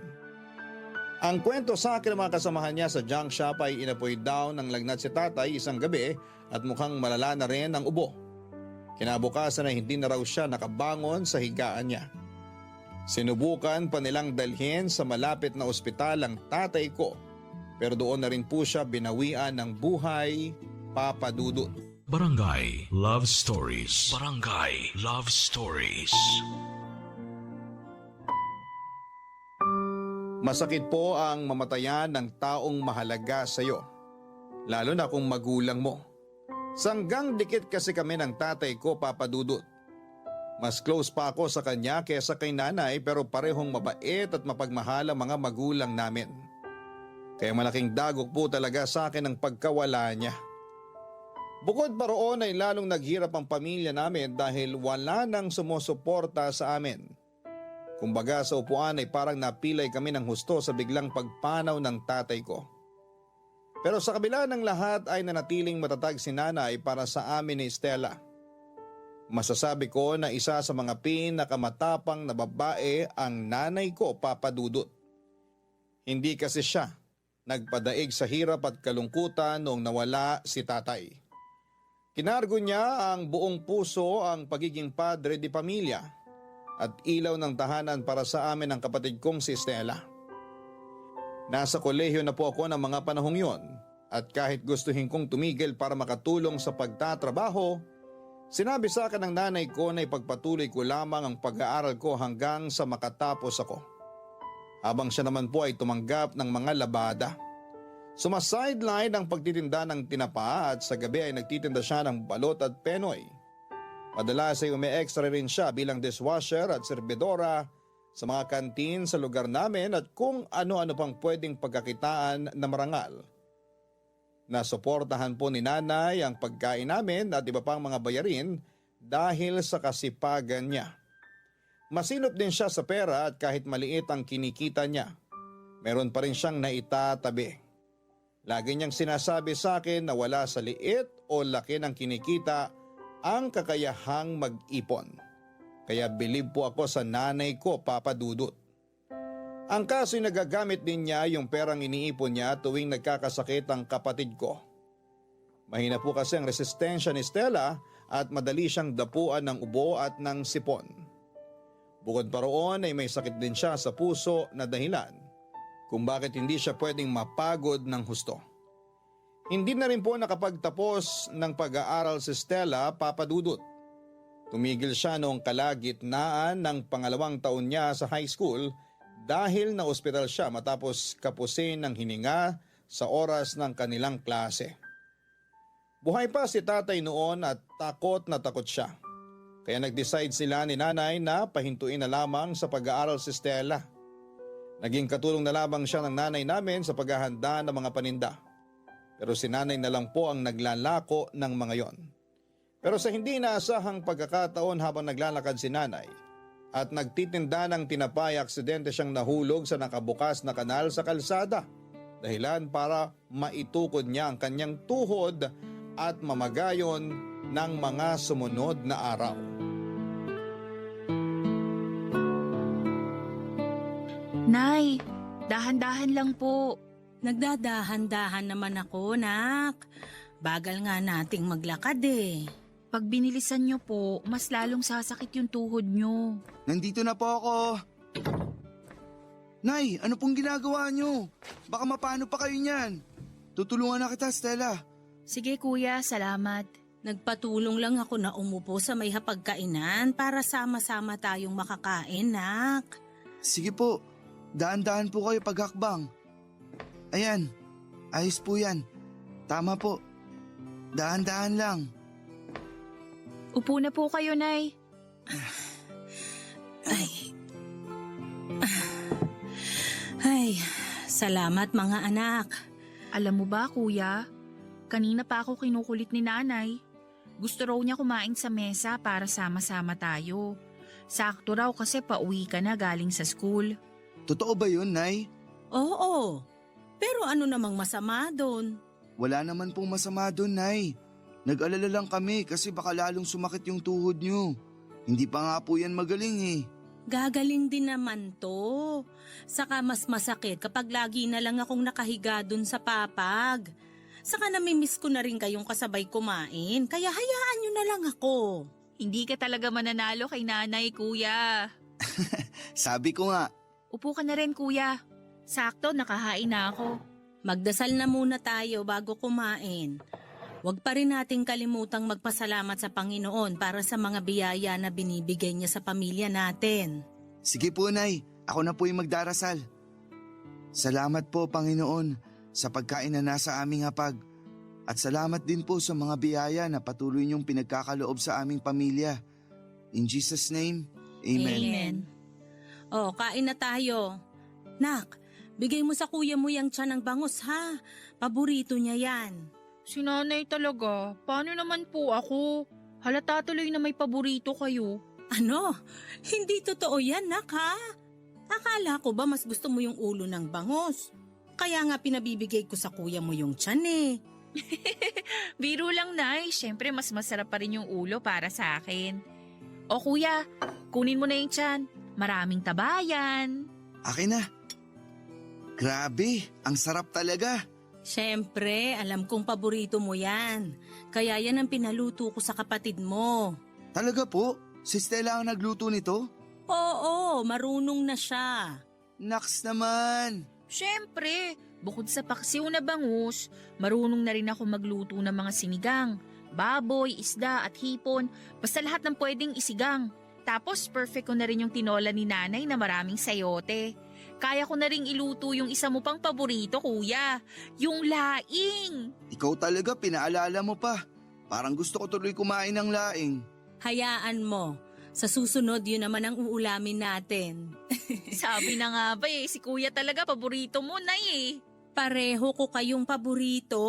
Ang kwento sa akin ng mga kasamahan niya sa junk shop ay inapoy daw ng lagnat si tatay isang gabi at mukhang malala na rin ang ubo. Kinabukasan ay hindi na raw siya nakabangon sa higaan niya. Sinubukan pa nilang dalhin sa malapit na ospital ang tatay ko pero doon na rin po siya binawian ng buhay, Papa Dudut. Barangay Love Stories. Barangay Love Stories. Masakit po ang mamatayan ng taong mahalaga sa iyo, lalo na kung magulang mo. Sanggang dikit kasi kami ng tatay ko, Papa Dudut. Mas close pa ako sa kanya kesa kay nanay, pero parehong mabait at mapagmahal ang mga magulang namin. Kaya malaking dagok po talaga sa akin ang pagkawala niya. Bukod pa roon ay lalong naghirap ang pamilya namin dahil wala nang sumusuporta sa amin. Kumbaga sa upuan ay parang napilay kami ng husto sa biglang pagpanaw ng tatay ko. Pero sa kabila ng lahat ay nanatiling matatag si nanay para sa amin ni Stella. Masasabi ko na isa sa mga pinakamatapang na babae ang nanay ko, Papa Dudut. Hindi kasi siya nagpadaig sa hirap at kalungkutan noong nawala si tatay. Kinargo niya ang buong puso ang pagiging padre di pamilya at ilaw ng tahanan para sa amin ang kapatid kong si Stella. Nasa kolehiyo na po ako ng mga panahong yon at kahit gustuhin kong tumigil para makatulong sa pagtatrabaho, sinabi sa akin ng nanay ko na ipagpatuloy ko lamang ang pag-aaral ko hanggang sa makatapos ako. Habang siya naman po ay tumanggap ng mga labada. Sumasideline ang pagtitinda ng tinapa at sa gabi ay nagtitinda siya ng balot at penoy. Madalas ay umi-extra rin siya bilang dishwasher at serbidora sa mga kantin sa lugar namin at kung ano-ano pang pwedeng pagkakitaan na marangal. Nasuportahan po ni nanay ang pagkain namin at iba pang mga bayarin dahil sa kasipagan niya. Masinop din siya sa pera at kahit maliit ang kinikita niya, meron pa rin siyang naitatabi. Lagi niyang sinasabi sa akin na wala sa liit o laki ng kinikita ang kakayahang mag-ipon. Kaya bilib po ako sa nanay ko, Papa Dudut. Ang kaso'y nagagamit din niya yung perang iniipon niya tuwing nagkakasakit ang kapatid ko. Mahina po kasi ang resistensya ni Stella at madali siyang dapuan ng ubo at ng sipon. Bukod pa roon ay may sakit din siya sa puso na dahilan kung bakit hindi siya pwedeng mapagod ng husto. Hindi na rin po nakapagtapos ng pag-aaral si Stella, Papa Dudut. Tumigil siya noong kalagitnaan ng pangalawang taon niya sa high school dahil na-ospital siya matapos kapusin ng hininga sa oras ng kanilang klase. Buhay pa si tatay noon at takot na takot siya. Kaya nag-decide sila ni nanay na pahintuin na lamang sa pag-aaral si Stella. Naging katulong na lamang siya ng nanay namin sa paghahanda ng mga paninda. Pero si nanay na lang po ang naglalako ng mga yon. Pero sa hindi inaasahang pagkakataon habang naglalakad si nanay at nagtitinda ng tinapay, aksidente siyang nahulog sa nakabukas na kanal sa kalsada. Dahilan para maitukod niya ang kanyang tuhod at mamagayon ng mga sumunod na araw. Nay, dahan-dahan lang po. Nagdadahan-dahan naman ako, nak. Bagal nga nating maglakad eh. Pag binilisan niyo po, mas lalong sasakit yung tuhod niyo. Nandito na po ako. Nay, ano pong ginagawa niyo? Baka mapano pa kayo niyan. Tutulungan na kita, Stella. Sige kuya, salamat. Nagpatulong lang ako na umupo sa may hapagkainan para sama-sama tayong makakain, nak. Sige po, daan-daan po kayo paghakbang. Ayan, ayos po yan. Tama po, daan-daan lang. Upo na po kayo, Nay. Ay, salamat mga anak. Alam mo ba, kuya? Kanina pa ako kinukulit ni nanay. Gusto raw niya kumain sa mesa para sama-sama tayo. Sakto raw kasi pauwi ka na galing sa school. Totoo ba yun, Nay? Oo, pero ano namang masama doon? Wala naman pong masama doon, Nay. Nag-alala lang kami kasi baka lalong sumakit yung tuhod niyo. Hindi pa nga po yan magaling eh. Gagaling din naman to. Saka mas masakit kapag lagi na lang akong nakahiga dun sa papag. Saka namimiss ko na rin kayong kasabay kumain, kaya hayaan nyo na lang ako. Hindi ka talaga mananalo kay nanay, kuya. Sabi ko nga. Upo ka na rin, kuya. Sakto, nakahain na ako. Magdasal na muna tayo bago kumain. Huwag pa rin nating kalimutang magpasalamat sa Panginoon para sa mga biyaya na binibigay niya sa pamilya natin. Sige po, Nay. Ako na po yung magdarasal. Salamat po, Panginoon, sa pagkain na nasa aming hapag. At salamat din po sa mga biyaya na patuloy niyong pinagkakaloob sa aming pamilya. In Jesus' name, Amen. Amen. Oh, kain na tayo. Nak, bigay mo sa kuya mo yung tiyan ng bangus ha. Paborito niya yan. Si nanay talaga, paano naman po ako? Halata tuloy na may paborito kayo. Ano? Hindi totoo yan, nak ha? Akala ko ba mas gusto mo yung ulo ng bangus? Kaya nga pinabibigay ko sa kuya mo yung tiyan eh. Biro lang, Nay. Siyempre, mas masarap pa rin yung ulo para sa akin. O kuya, kunin mo na yung tiyan. Maraming tabayan. Akin na. Grabe, ang sarap talaga. Siyempre, alam kong paborito mo yan. Kaya yan ang pinaluto ko sa kapatid mo. Talaga po? Si Stella ang nagluto nito? Oo, marunong na siya. Naks naman. Siyempre, bukod sa paksiw na bangus, marunong na rin ako magluto ng mga sinigang, baboy, isda at hipon, basta lahat ng pwedeng isigang. Tapos perfect ko na rin yung tinola ni nanay na maraming sayote. Kaya ko na rin iluto yung isa mo pang paborito, kuya, yung laing. Ikaw talaga, pinaalala mo pa. Parang gusto ko tuloy kumain ng laing. Hayaan mo. Sa susunod, yun naman ang uulamin natin. Sabi na nga ba si kuya talaga paborito mo, Nay eh. Pareho ko kayong paborito.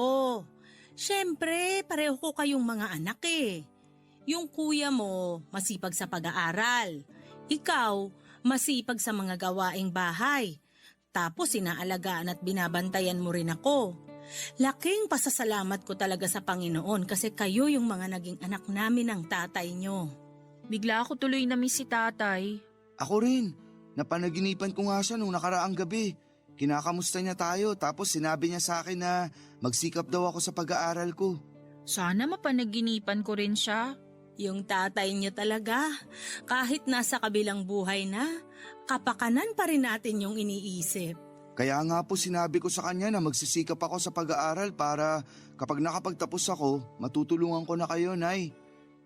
Siyempre, pareho ko kayong mga anak eh. Yung kuya mo, masipag sa pag-aaral. Ikaw, masipag sa mga gawaing bahay. Tapos inaalagaan at binabantayan mo rin ako. Laking pasasalamat ko talaga sa Panginoon kasi kayo yung mga naging anak namin ng tatay nyo. Bigla ako tuloy na-miss si tatay. Ako rin. Napanaginipan ko nga siya nung nakaraang gabi. Kinakamusta niya tayo tapos sinabi niya sa akin na magsikap daw ako sa pag-aaral ko. Sana mapanaginipan ko rin siya. Yung tatay nyo talaga, kahit nasa kabilang buhay na, kapakanan pa rin natin yung iniisip. Kaya nga po sinabi ko sa kanya na magsisikap ako sa pag-aaral para kapag nakapagtapos ako, matutulungan ko na kayo, Nay.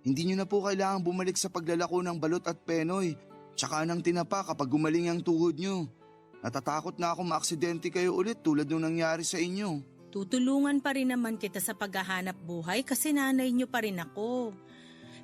Hindi niyo na po kailangang bumalik sa paglalako ng balot at penoy, tsaka ng tinapa kapag gumaling ang tuhod niyo. Natatakot na ako maaksidente kayo ulit tulad nung nangyari sa inyo. Tutulungan pa rin naman kita sa paghahanap buhay kasi nanay nyo pa rin ako.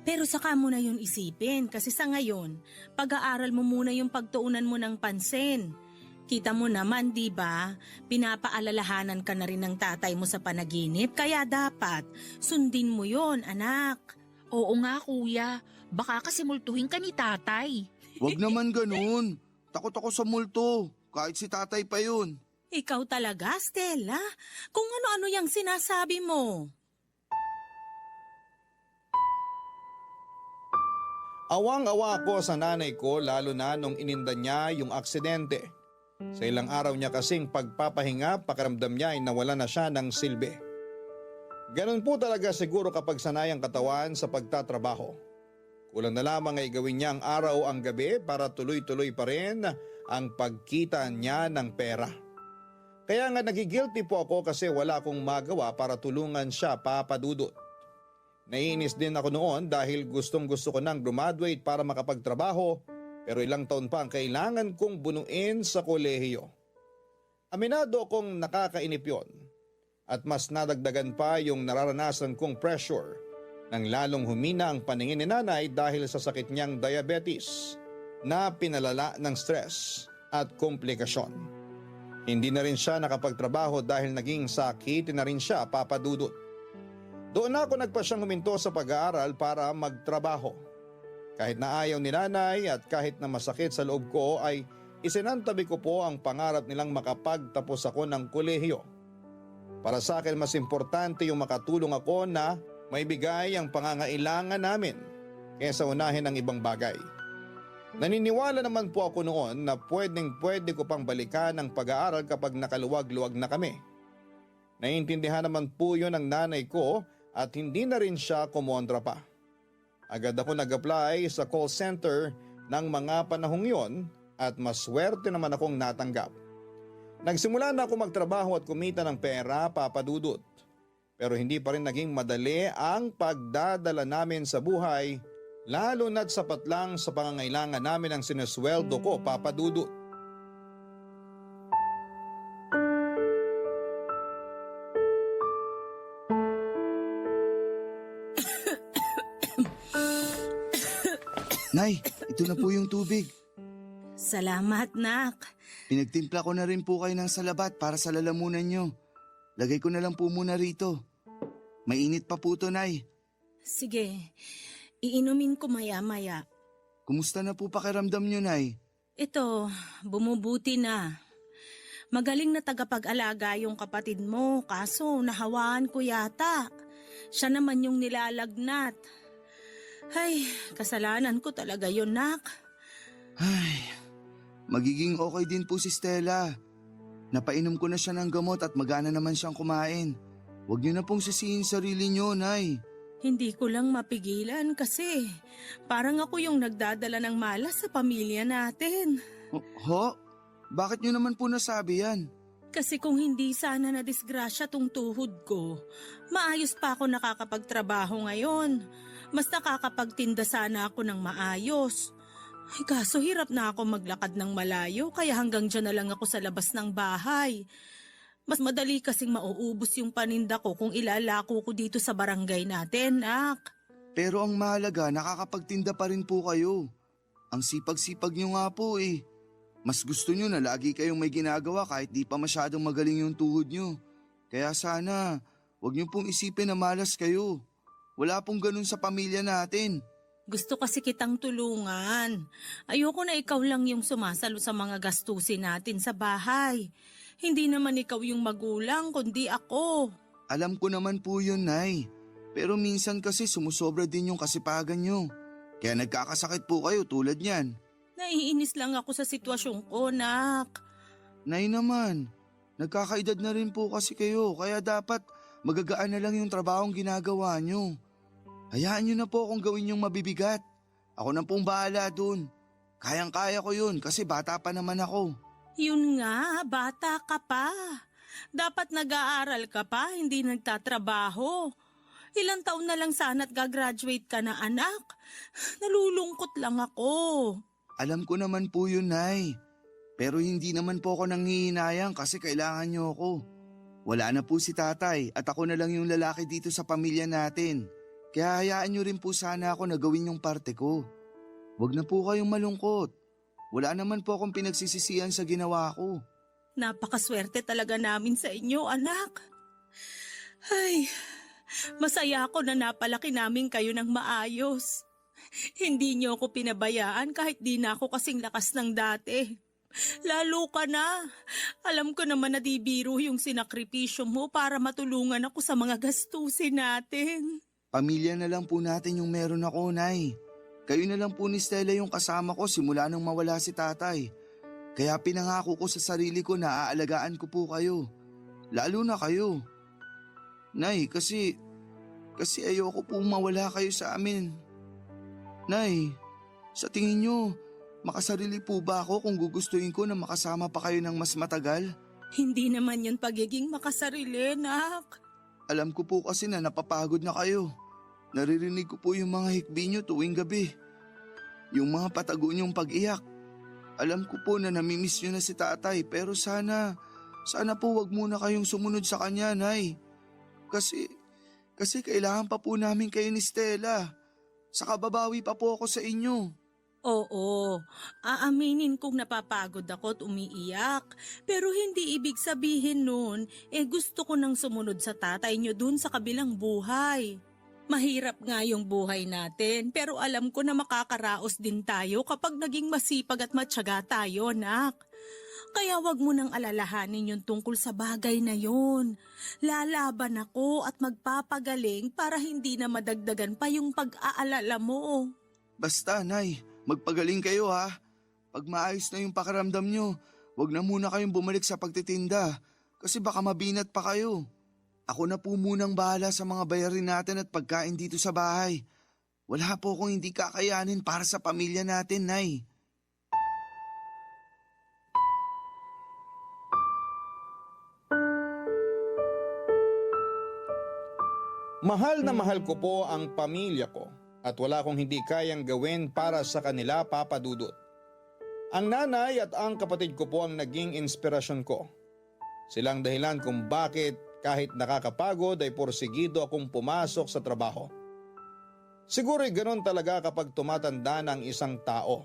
Pero saka mo na yun isipin kasi sa ngayon, pag-aaral mo muna yung pagtuunan mo ng pansin. Kita mo naman, di ba? Pinapaalalahanan ka na rin ng tatay mo sa panaginip kaya dapat sundin mo yon, anak. Oo nga, kuya. Baka kasi multuhin ka ni tatay. Wag naman ganun. Takot ako sa multo, kahit si tatay pa yun. Ikaw talaga, Stella? Kung ano-ano yung sinasabi mo. Awang-awa ako sa nanay ko lalo na nung ininda niya yung aksidente. Sa ilang araw niya kasing pagpapahinga, pakiramdam niya ay nawala na siya ng silbi. Ganun po talaga siguro kapag sanay ang katawan sa pagtatrabaho. Kulang na lamang ay gawin niya ang araw ang gabi para tuloy-tuloy pa rin ang pagkita niya ng pera. Kaya nga nagigilty po ako kasi wala akong magawa para tulungan siya, Papa Dudut. Naiinis din ako noon dahil gustong-gusto ko nang graduate para makapagtrabaho pero ilang taon pa ang kailangan kong bunuin sa kolehiyo. Aminado akong nakakainip yon at mas nadagdagan pa yung nararanasan kong pressure nang lalong humina ang paningin ni nanay dahil sa sakit niyang diabetes na pinalala ng stress at komplikasyon. Hindi na rin siya nakapagtrabaho dahil naging sakit na rin siya, Papa Dudut. Doon ako nagpasyang huminto sa pag-aaral para magtrabaho. Kahit na ayaw ni nanay at kahit na masakit sa loob ko ay isinantabi ko po ang pangarap nilang makapagtapos ako ng kolehiyo. Para sa akin mas importante yung makatulong ako na maibigay ang pangangailangan namin kaysa unahin ang ibang bagay. Naniniwala naman po ako noon na pwede ko pang balikan ang pag-aaral kapag nakaluwag-luwag na kami. Naiintindihan naman po yun ng nanay ko at hindi na rin siya kumontra pa. Agad ako nag-apply sa call center ng mga panahong yon at maswerte naman akong natanggap. Nagsimula na ako magtrabaho at kumita ng pera, Papa Dudut. Pero hindi pa rin naging madali ang pagdadala namin sa buhay, lalo na't sapat lang sa pangangailangan namin ang sinusweldo ko, Papa Dudut. Ito na po yung tubig. Salamat, nak. Pinagtimpla ko na rin po kayo ng salabat para sa lalamunan nyo. Lagay ko na lang po muna rito. Mainit pa po to, Nay. Sige, iinumin ko maya-maya. Kumusta na po pakiramdam nyo, Nay? Ito, bumubuti na. Magaling na tagapag-alaga yung kapatid mo, kaso nahawaan ko yata. Siya naman yung nilalagnat. Ay, kasalanan ko talaga yun, nak. Ay, magiging okay din po si Stella. Napainom ko na siya ng gamot at magana naman siyang kumain. Huwag niyo na pong sisihin sarili niyo, Nay. Hindi ko lang mapigilan kasi parang ako yung nagdadala ng malas sa pamilya natin. Ho? Bakit niyo naman po nasabi yan? Kasi kung hindi sana na disgrasya tong tuhod ko, maayos pa ako nakakapagtrabaho ngayon. Mas nakakapagtinda sana ako ng maayos. Ay, kaso hirap na ako maglakad ng malayo kaya hanggang dyan na lang ako sa labas ng bahay. Mas madali kasing mauubos yung paninda ko kung ilalako ko dito sa barangay natin, nak. Pero ang mahalaga, nakakapagtinda pa rin po kayo. Ang sipag-sipag niyo nga po eh. Mas gusto niyo na lagi kayong may ginagawa kahit di pa masyadong magaling yung tuhod niyo. Kaya sana, huwag niyo pong isipin na malas kayo. Wala pong ganun sa pamilya natin. Gusto kasi kitang tulungan. Ayoko na ikaw lang yung sumasalo sa mga gastusin natin sa bahay. Hindi naman ikaw yung magulang, kundi ako. Alam ko naman po yun, Nay. Pero minsan kasi sumusobra din yung kasipagan nyo. Kaya nagkakasakit po kayo tulad niyan. Naiinis lang ako sa sitwasyon ko, nak. Nay naman, nagkakaedad na rin po kasi kayo. Kaya dapat magagaan na lang yung trabahong ginagawa nyo. Hayaan nyo na po kung gawin yung mabibigat. Ako na pong bahala dun. Kayang-kaya ko yun kasi bata pa naman ako. Yun nga, bata ka pa. Dapat nag-aaral ka pa, hindi nagtatrabaho. Ilang taon na lang sana't gagraduate ka na, anak. Nalulungkot lang ako. Alam ko naman po yun, Nay. Pero hindi naman po ako nanghihinayang kasi kailangan nyo ako. Wala na po si tatay at ako na lang yung lalaki dito sa pamilya natin. Kaya hayaan nyo rin po sana ako na gawin yung parte ko. Huwag na po kayong malungkot. Wala naman po akong pinagsisisihan sa ginawa ko. Napakaswerte talaga namin sa inyo, anak. Ay, masaya ako na napalaki namin kayo ng maayos. Hindi niyo ako pinabayaan kahit di na ako kasing lakas ng dati. Lalo ka na. Alam ko naman na di biro yung sinakripisyo mo para matulungan ako sa mga gastusin natin. Pamilya na lang po natin yung meron ako, Nay. Kayo na lang po ni Stella yung kasama ko simula nang mawala si tatay. Kaya pinangako ko sa sarili ko na aalagaan ko po kayo. Lalo na kayo. Nay, kasi ayoko po mawala kayo sa amin. Nay, sa tingin nyo, makasarili po ba ako kung gugustuhin ko na makasama pa kayo ng mas matagal? Hindi naman yun pagiging makasarili, nak. Alam ko po kasi na napapagod na kayo. Naririnig ko po yung mga hikbi nyo tuwing gabi. Yung mga patago nyong pag-iyak. Alam ko po na namimiss nyo na si tatay pero sana po wag muna kayong sumunod sa kanya, Nay. Kasi kailangan pa po namin kayo ni Stella. Saka babawi pa po ako sa inyo. Oo, aaminin kong napapagod ako at umiiyak. Pero hindi ibig sabihin nun, gusto ko nang sumunod sa tatay nyo dun sa kabilang buhay. Mahirap nga yung buhay natin, pero alam ko na makakaraos din tayo kapag naging masipag at matyaga tayo, nak. Kaya wag mo nang alalahanin yung tungkol sa bagay na yun. Lalaban ako at magpapagaling para hindi na madagdagan pa yung pag-aalala mo. Basta, Nay, magpagaling kayo ha. Pag maayos na yung pakiramdam nyo, wag na muna kayong bumalik sa pagtitinda kasi baka mabinat pa kayo. Ako na po munang bahala sa mga bayarin natin at pagkain dito sa bahay. Wala po akong hindi kakayanin para sa pamilya natin, Nay. Mahal na mahal ko po ang pamilya ko at wala akong hindi kayang gawin para sa kanila, Papa Dudut. Ang nanay at ang kapatid ko po ang naging inspirasyon ko. Silang dahilan kung bakit kahit nakakapagod ay porsigido akong pumasok sa trabaho. Siguro'y ganun talaga kapag tumatanda ng isang tao.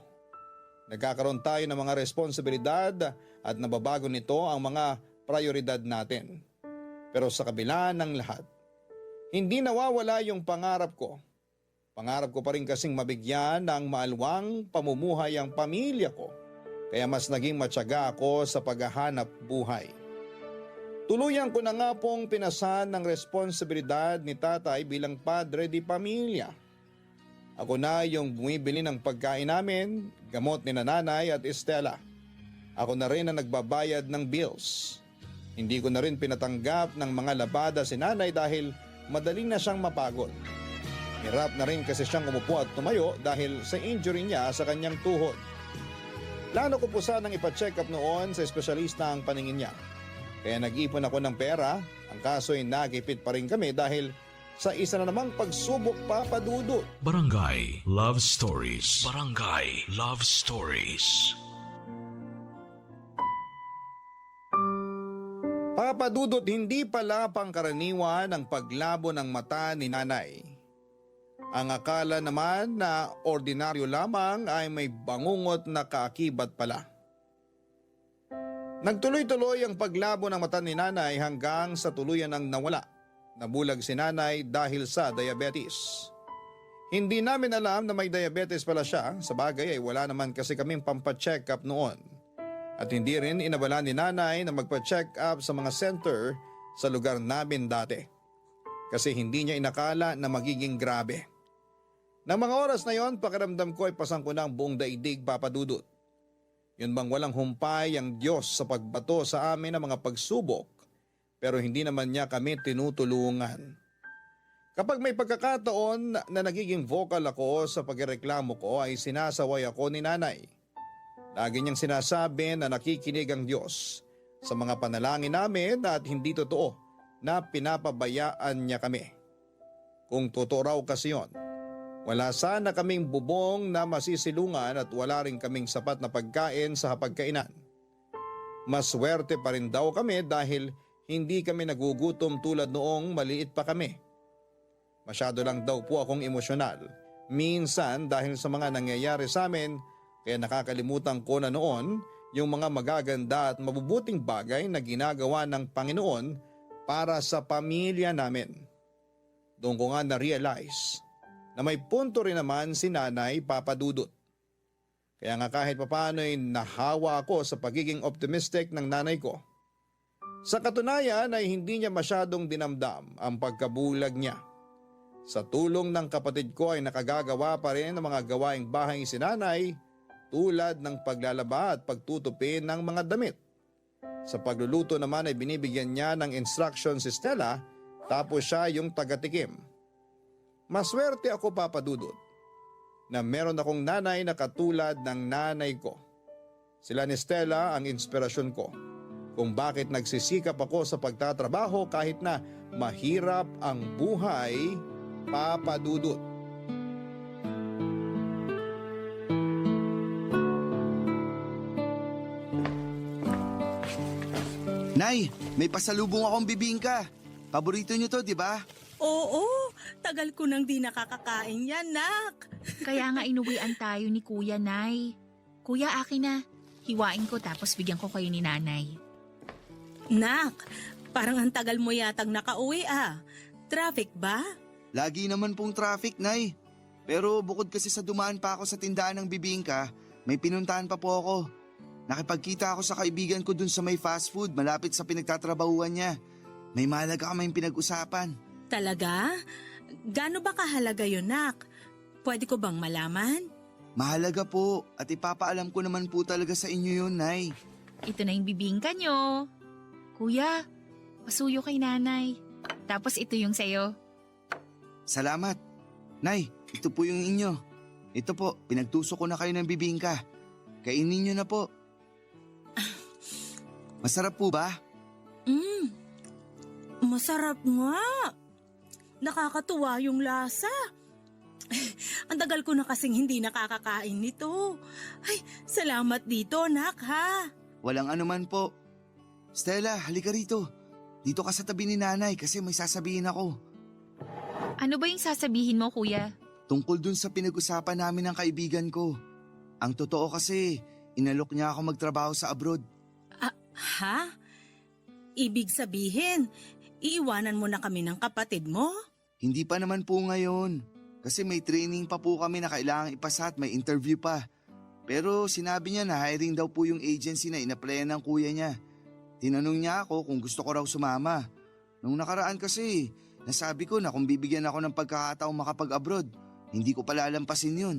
Nagkakaroon tayo ng mga responsibilidad at nababago nito ang mga prioridad natin. Pero sa kabila ng lahat, hindi nawawala yung pangarap ko. Pangarap ko pa rin kasing mabigyan ng maalwang pamumuhay ang pamilya ko. Kaya mas naging matyaga ako sa paghahanap buhay. Tuluyan ko na nga pong pinasan ng responsibilidad ni tatay bilang padre di pamilya. Ako na yung bumibili ng pagkain namin, gamot ni nanay at Estela. Ako na rin ang nagbabayad ng bills. Hindi ko na rin pinatanggap ng mga labada si nanay dahil madaling na siyang mapagod. Hirap na rin kasi siyang umupo at tumayo dahil sa injury niya sa kanyang tuhod. Plano ko po sanang ipacheck up noon sa espesyalista ang paningin niya. Kaya nag-ipon ako ng pera, ang kaso'y nagipit pa rin kami dahil sa isa na namang pagsubok papadudot. Barangay Love Stories. Barangay Love Stories. Papadudot, hindi pala pangkaraniwan ang paglabo ng mata ni nanay. Ang akala naman na ordinaryo lamang ay may bangungot na kaakibat pala. Nagtuloy-tuloy ang paglabo ng mata ni nanay hanggang sa tuluyan ang nawala. Nabulag si nanay dahil sa diabetes. Hindi namin alam na may diabetes pala siya, sa bagay ay wala naman kasi kaming pampacheck up noon. At hindi rin inabala ni nanay na magpa-check up sa mga center sa lugar namin dati. Kasi hindi niya inakala na magiging grabe. Nang mga oras na yon, pakiramdam ko ay pasang ko na ang buong daigdig, papadudot. Yun bang walang humpay ang Diyos sa pagbato sa amin ng mga pagsubok, pero hindi naman niya kami tinutulungan. Kapag may pagkakataon na nagiging vocal ako sa pagreklamo ko ay sinasaway ako ni nanay. Lagi niyang sinasabi na nakikinig ang Diyos sa mga panalangin namin at hindi totoo na pinapabayaan niya kami. Kung totoo raw kasi yon, wala sana kaming bubong na masisilungan at wala rin kaming sapat na pagkain sa hapagkainan. Maswerte pa rin daw kami dahil hindi kami nagugutom tulad noong maliit pa kami. Masyado lang daw po akong emosyonal. Minsan dahil sa mga nangyayari sa amin, kaya nakakalimutan ko na noon yung mga magaganda at mabubuting bagay na ginagawa ng Panginoon para sa pamilya namin. Doon ko nga na-realize na may punto rin naman si nanay, papadudot. Kaya nga kahit papano'y nahawa ako sa pagiging optimistic ng nanay ko. Sa katunayan ay hindi niya masyadong dinamdam ang pagkabulag niya. Sa tulong ng kapatid ko ay nakagagawa pa rin ng mga gawaing bahay si nanay tulad ng paglalaba at pagtutupi ng mga damit. Sa pagluluto naman ay binibigyan niya ng instructions si Stella tapos siya yung tagatikim. Maswerte ako, papadudot, na meron akong nanay na katulad ng nanay ko. Sila ni Stella ang inspirasyon ko kung bakit nagsisikap ako sa pagtatrabaho kahit na mahirap ang buhay, papadudot. Nay, may pasalubong akong bibingka. Paborito niyo to, di ba? Oo, tagal ko nang di nakakakain yan, nak. Kaya nga inuwian tayo ni Kuya, Nay. Kuya, akin na. Hiwain ko tapos bigyan ko kayo ni Nanay. Nak, parang ang tagal mo yatang nakauwi ah. Traffic ba? Lagi naman pong traffic, Nay. Pero bukod kasi sa dumaan pa ako sa tindahan ng bibingka, may pinuntahan pa po ako. Nakipagkita ako sa kaibigan ko dun sa may fast food malapit sa pinagtatrabahuan niya. May mahalaga kaming pinag-usapan. Talaga? Gaano ba kahalaga yun, nak? Pwede ko bang malaman? Mahalaga po at ipapaalam ko naman po talaga sa inyo yun, Nay. Ito na yung bibingka nyo. Kuya, pasuyo kay Nanay. Tapos ito yung sayo. Salamat. Nay, ito po yung inyo. Ito po, pinagtuso ko na kayo ng bibingka. Kainin niyo na po. Masarap po ba? Masarap nga. Nakakatuwa yung lasa. Ang tagal ko na kasing hindi nakakakain nito. Ay, salamat dito, nak, ha? Walang anuman po. Stella, halika rito. Dito ka sa tabi ni nanay kasi may sasabihin ako. Ano ba yung sasabihin mo, Kuya? Tungkol dun sa pinag-usapan namin ng kaibigan ko. Ang totoo kasi, inalok niya ako magtrabaho sa abroad. Ha? Ibig sabihin, iiwanan mo na kami ng kapatid mo? Hindi pa naman po ngayon. Kasi may training pa po kami na kailangang ipasa at may interview pa. Pero sinabi niya na hiring daw po yung agency na inaplayan ng kuya niya. Tinanong niya ako kung gusto ko raw sumama. Nung nakaraan kasi, nasabi ko na kung bibigyan ako ng pagkakataong makapag-abroad, hindi ko pala alampasin yun.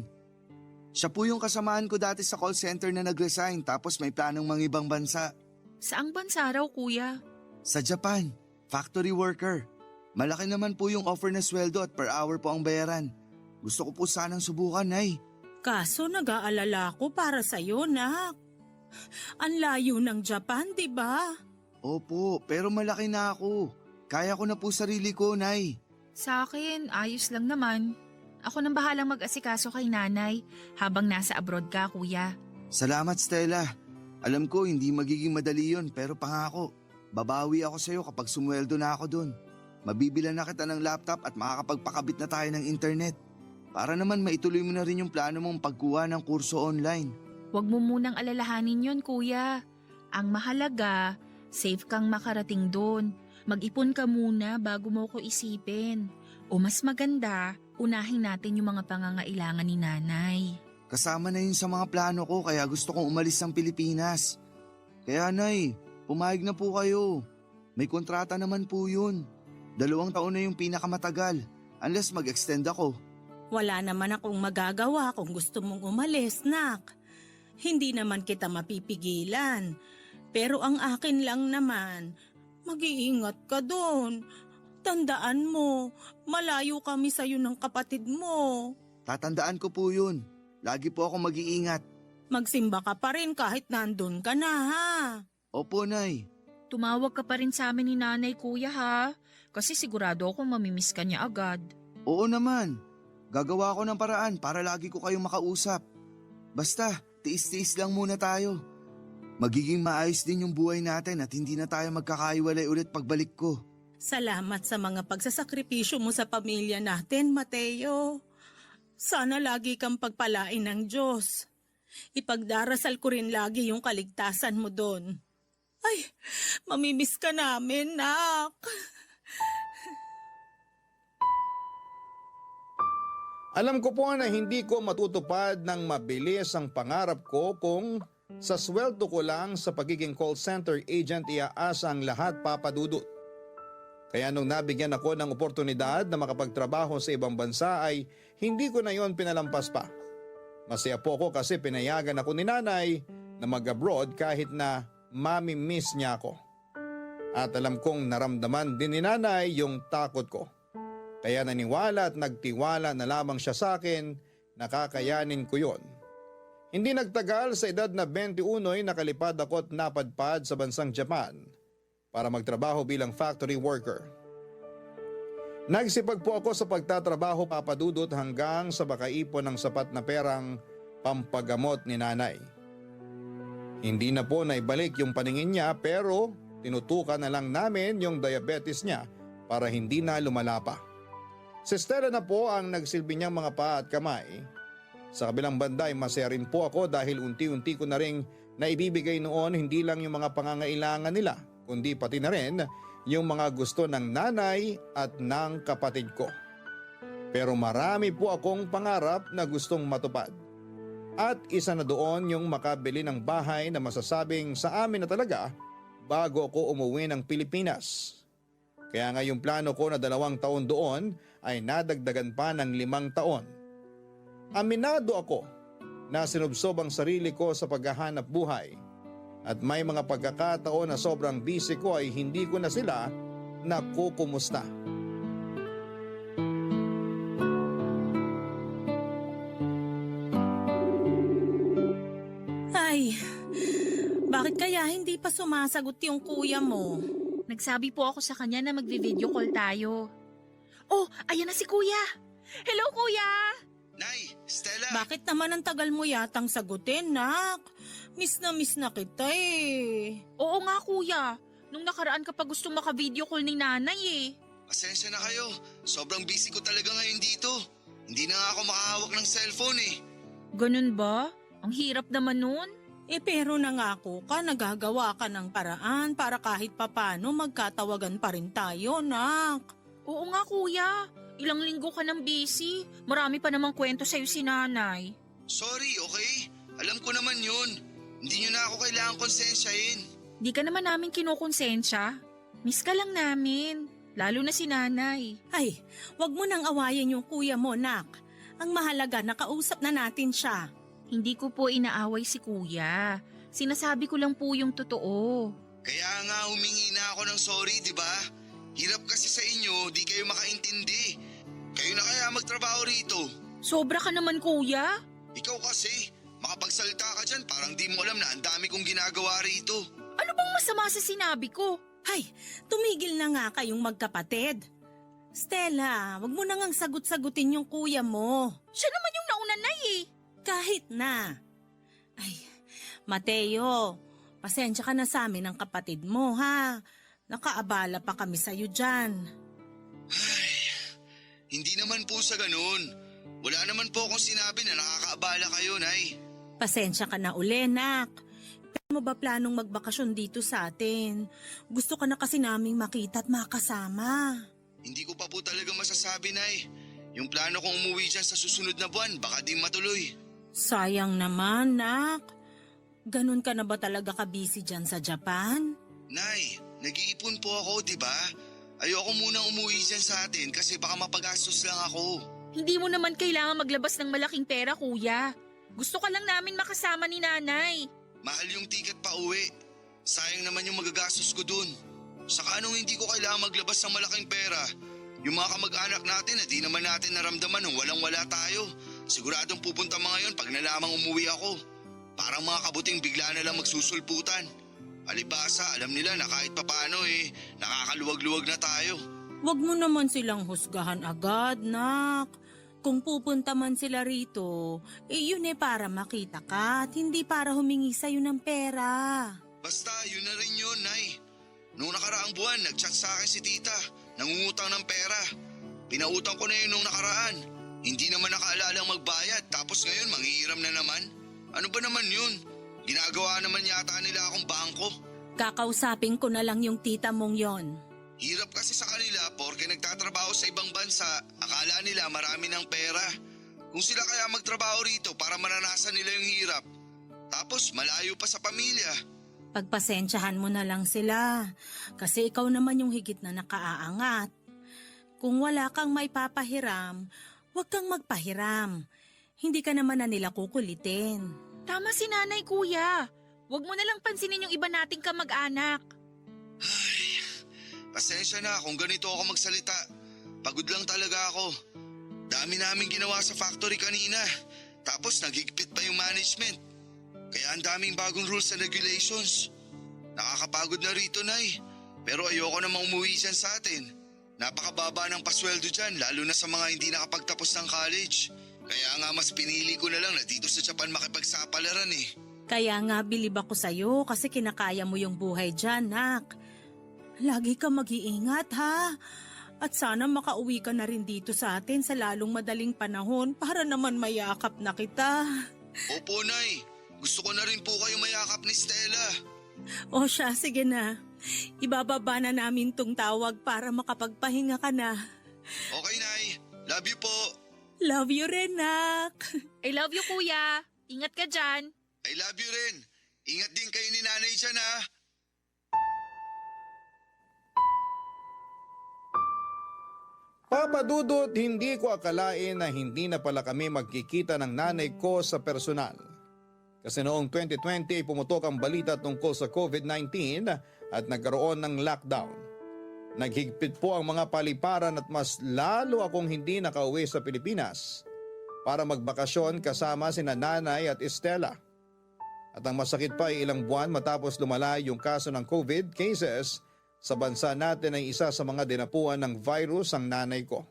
Siya po yung kasamaan ko dati sa call center na nag-resign tapos may planong mangibang bansa. Saang bansa raw, kuya? Sa Japan, factory worker. Malaki naman po yung offer na sweldo at per hour po ang bayaran. Gusto ko po sanang subukan, Nay. Kaso nag-aalala ko para sa'yo, nak. Ang layo ng Japan, di ba? Opo, pero malaki na ako. Kaya ko na po sarili ko, Nay. Sa akin, ayos lang naman. Ako nang bahalang mag-asikaso kay nanay habang nasa abroad ka, kuya. Salamat, Stella. Alam ko hindi magiging madali yun pero pangako. Babawi ako sa'yo kapag sumweldo na ako dun. Mabibilan na kita ng laptop at makakapagpakabit na tayo ng internet. Para naman maituloy mo na rin yung plano mong pagkuha ng kurso online. Huwag mo munang alalahanin yon, kuya. Ang mahalaga, safe kang makarating doon. Mag-ipon ka muna bago mo ko isipin. O mas maganda, unahin natin yung mga pangangailangan ni nanay. Kasama na yun sa mga plano ko kaya gusto kong umalis ng Pilipinas. Kaya Nay, pumayag na po kayo. May kontrata naman po yun. 2 taon na yung pinakamatagal unless mag-extend ako. Wala naman akong magagawa kung gusto mong umalis, nak. Hindi naman kita mapipigilan. Pero ang akin lang naman, mag-iingat ka doon. Tandaan mo, malayo kami sa'yo ng kapatid mo. Tatandaan ko po yun. Lagi po ako mag-iingat. Magsimba ka pa rin kahit nandun ka na, ha? Opo, Nay. Tumawag ka pa rin sa amin ni nanay, kuya, ha? Kasi sigurado akong mamimiss ka niya agad. Oo naman. Gagawa ko ng paraan para lagi ko kayong makausap. Basta, tiis-tiis lang muna tayo. Magiging maayos din yung buhay natin at hindi na tayo magkakaiwalay ulit pagbalik ko. Salamat sa mga pagsasakripisyo mo sa pamilya natin, Mateo. Sana lagi kang pagpalain ng Diyos. Ipagdarasal ko rin lagi yung kaligtasan mo doon. Ay, mamimiss ka namin, nak. Alam ko po na hindi ko matutupad ng mabilis ang pangarap ko kung sa sweldo ko lang sa pagiging call center agent iaasa ang lahat, Papa Dudut. Kaya nung nabigyan ako ng oportunidad na makapagtrabaho sa ibang bansa ay hindi ko na yon pinalampas pa. Masaya po ako kasi pinayagan ako ni nanay na mag-abroad kahit na mami-miss niya ako. At alam kong naramdaman din ni nanay yung takot ko. Kaya naniwala at nagtiwala na lamang siya sa akin, nakakayanin ko yon. Hindi nagtagal sa edad na 21 ay nakalipad ako at napadpad sa bansang Japan para magtrabaho bilang factory worker. Nagsipag po ako sa pagtatrabaho, Papa Dudut, hanggang sa makaipon ng sapat na perang pampagamot ni nanay. Hindi na po naibalik yung paningin niya pero tinutukan na lang namin yung diabetes niya para hindi na lumala pa. Si Stella na po ang nagsilbi niyang mga paa at kamay. Sa kabilang banda ay masaya rin po ako dahil unti-unti ko na rin naibibigay noon hindi lang yung mga pangangailangan nila, kundi pati na rin yung mga gusto ng nanay at ng kapatid ko. Pero marami po akong pangarap na gustong matupad. At isa na doon yung makabili ng bahay na masasabing sa amin na talaga bago ako umuwi ng Pilipinas. Kaya nga yung plano ko na 2 taon doon ay nadagdagan pa ng 5 taon. Aminado ako na sinubsob ang sarili ko sa paghahanap buhay at may mga pagkakataon na sobrang busy ko ay hindi ko na sila nakukumusta. Ay, bakit kaya hindi pa sumasagot yung kuya mo? Nagsabi po ako sa kanya na magvi-video call tayo. Oh, ayan na si kuya! Hello, kuya! Nay, Stella! Bakit naman ang tagal mo yatang sagutin, nak? Miss na kita eh. Oo nga, kuya. Nung nakaraan ka pa gusto maka-video call ni nanay eh. Pasensya na kayo. Sobrang busy ko talaga ngayon dito. Hindi na nga ako makahawak ng cellphone eh. Ganun ba? Ang hirap naman nun. Pero nangako ka, nagagawa ka ng paraan para kahit papano magkatawagan pa rin tayo, nak. Oo nga kuya, ilang linggo ka nang busy. Marami pa namang kwento sa'yo si nanay. Sorry, okay? Alam ko naman yun. Hindi nyo na ako kailangan konsensyahin. Di ka naman namin kinukonsensya. Miss ka lang namin, lalo na si nanay. Ay, wag mo nang awayin yung kuya mo, nak. Ang mahalaga, nakausap na natin siya. Hindi ko po inaaway si kuya. Sinasabi ko lang po yung totoo. Kaya nga humingi na ako ng sorry, di ba? Hirap kasi sa inyo, di kayo makaintindi. Kayo na kaya magtrabaho rito. Sobra ka naman kuya. Ikaw kasi, makapagsalita ka dyan, parang di mo alam na ang dami kong ginagawa rito. Ano bang masama sa sinabi ko? Ay, tumigil na nga kayong magkapatid. Stella, wag mo na ngang sagot-sagutin yung kuya mo. Siya naman yung nauna na eh. Kahit na. Ay, Mateo, pasensya ka na sa amin ng kapatid mo, ha? Nakaabala pa kami sa'yo dyan. Ay, hindi naman po sa ganun. Wala naman po akong sinabi na nakakaabala kayo, Nay. Pasensya ka na uli, nak. Pero mo ba planong magbakasyon dito sa atin? Gusto ka na kasi naming makita at makasama. Hindi ko pa po talaga masasabi, Nay. Yung plano kong umuwi dyan sa susunod na buwan, baka di matuloy. Sayang naman, nak. Ganun ka na ba talaga ka-busy dyan sa Japan? Nay, nag-iipon po ako, di ba? Ayoko munang umuwi dyan sa atin kasi baka mapagastos lang ako. Hindi mo naman kailangan maglabas ng malaking pera kuya. Gusto ka lang namin makasama ni nanay. Mahal yung ticket pa uwi. Sayang naman yung magagastos ko dun. Saka anong hindi ko kailangan maglabas ng malaking pera? Yung mga kamag-anak natin, di naman natin naramdaman nung walang-wala tayo. Siguradong pupunta mga yon pag nalamang umuwi ako. Parang mga kabuting bigla na lang magsusulputan. Alibasa, alam nila na kahit papaano nakakaluwag-luwag na tayo. Huwag mo naman silang husgahan agad, nak. Kung pupunta man sila rito, yun para makita ka at hindi para humingi sa'yo ng pera. Basta, yun na rin yun, Nay. Noong nakaraang buwan, nag-chat sa akin si tita. Nangungutang ng pera. Pinautang ko na yun nung nakaraan. Hindi naman nakaalalang magbayad tapos ngayon manghihiram na naman. Ano ba naman yun? Ginagawa naman yata nila akong bangko. Kakausapin ko na lang yung tita mong yon. Hirap kasi sa kanila porke nagtatrabaho sa ibang bansa. Akala nila marami ng pera. Kung sila kaya magtrabaho rito para maranasan nila yung hirap. Tapos malayo pa sa pamilya. Pagpasensyahan mo na lang sila kasi ikaw naman yung higit na nakaaangat. Kung wala kang may papahiram, huwag kang magpahiram. Hindi ka naman na nila kukulitin. Tama si nanay kuya. Huwag mo na lang pansinin yung iba nating kamag-anak. Ay, pasensya na kung ganito ako magsalita. Pagod lang talaga ako. Dami namin ginawa sa factory kanina. Tapos naghigpit pa yung management. Kaya ang daming bagong rules and regulations. Nakakapagod na rito, Nay. Pero ayoko namang umuwi dyan sa atin. Napakababa ng pasweldo dyan, lalo na sa mga hindi nakapagtapos ng college. Kaya nga mas pinili ko na lang na dito sa Japan makipagsapalaran eh. Kaya nga bilib ako sa'yo kasi kinakaya mo yung buhay dyan, nak. Lagi ka mag-iingat, ha? At sana makauwi ka na rin dito sa atin sa lalong madaling panahon para naman mayakap na kita. Opo, Nay. Gusto ko na rin po kayo mayakap ni Stella. O siya, sige na. Ibababa na namin tong tawag para makapagpahinga ka na. Okay, Nay. Love you po. Love you rin, nak. I love you kuya. Ingat ka dyan. I love you rin. Ingat din kayo ni Nanay dyan, ha? Papa Dudut, hindi ko akalain na hindi na pala kami magkikita ng nanay ko sa personal. Kasi noong 2020 pumutok ang balita tungkol sa COVID-19 at nagkaroon ng lockdown. Naghigpit po ang mga paliparan at mas lalo akong hindi nakauwi sa Pilipinas para magbakasyon kasama sina Nanay at Estela. At ang masakit pa ay ilang buwan matapos lumala yung kaso ng COVID cases sa bansa natin ay isa sa mga dinapuan ng virus ang nanay ko.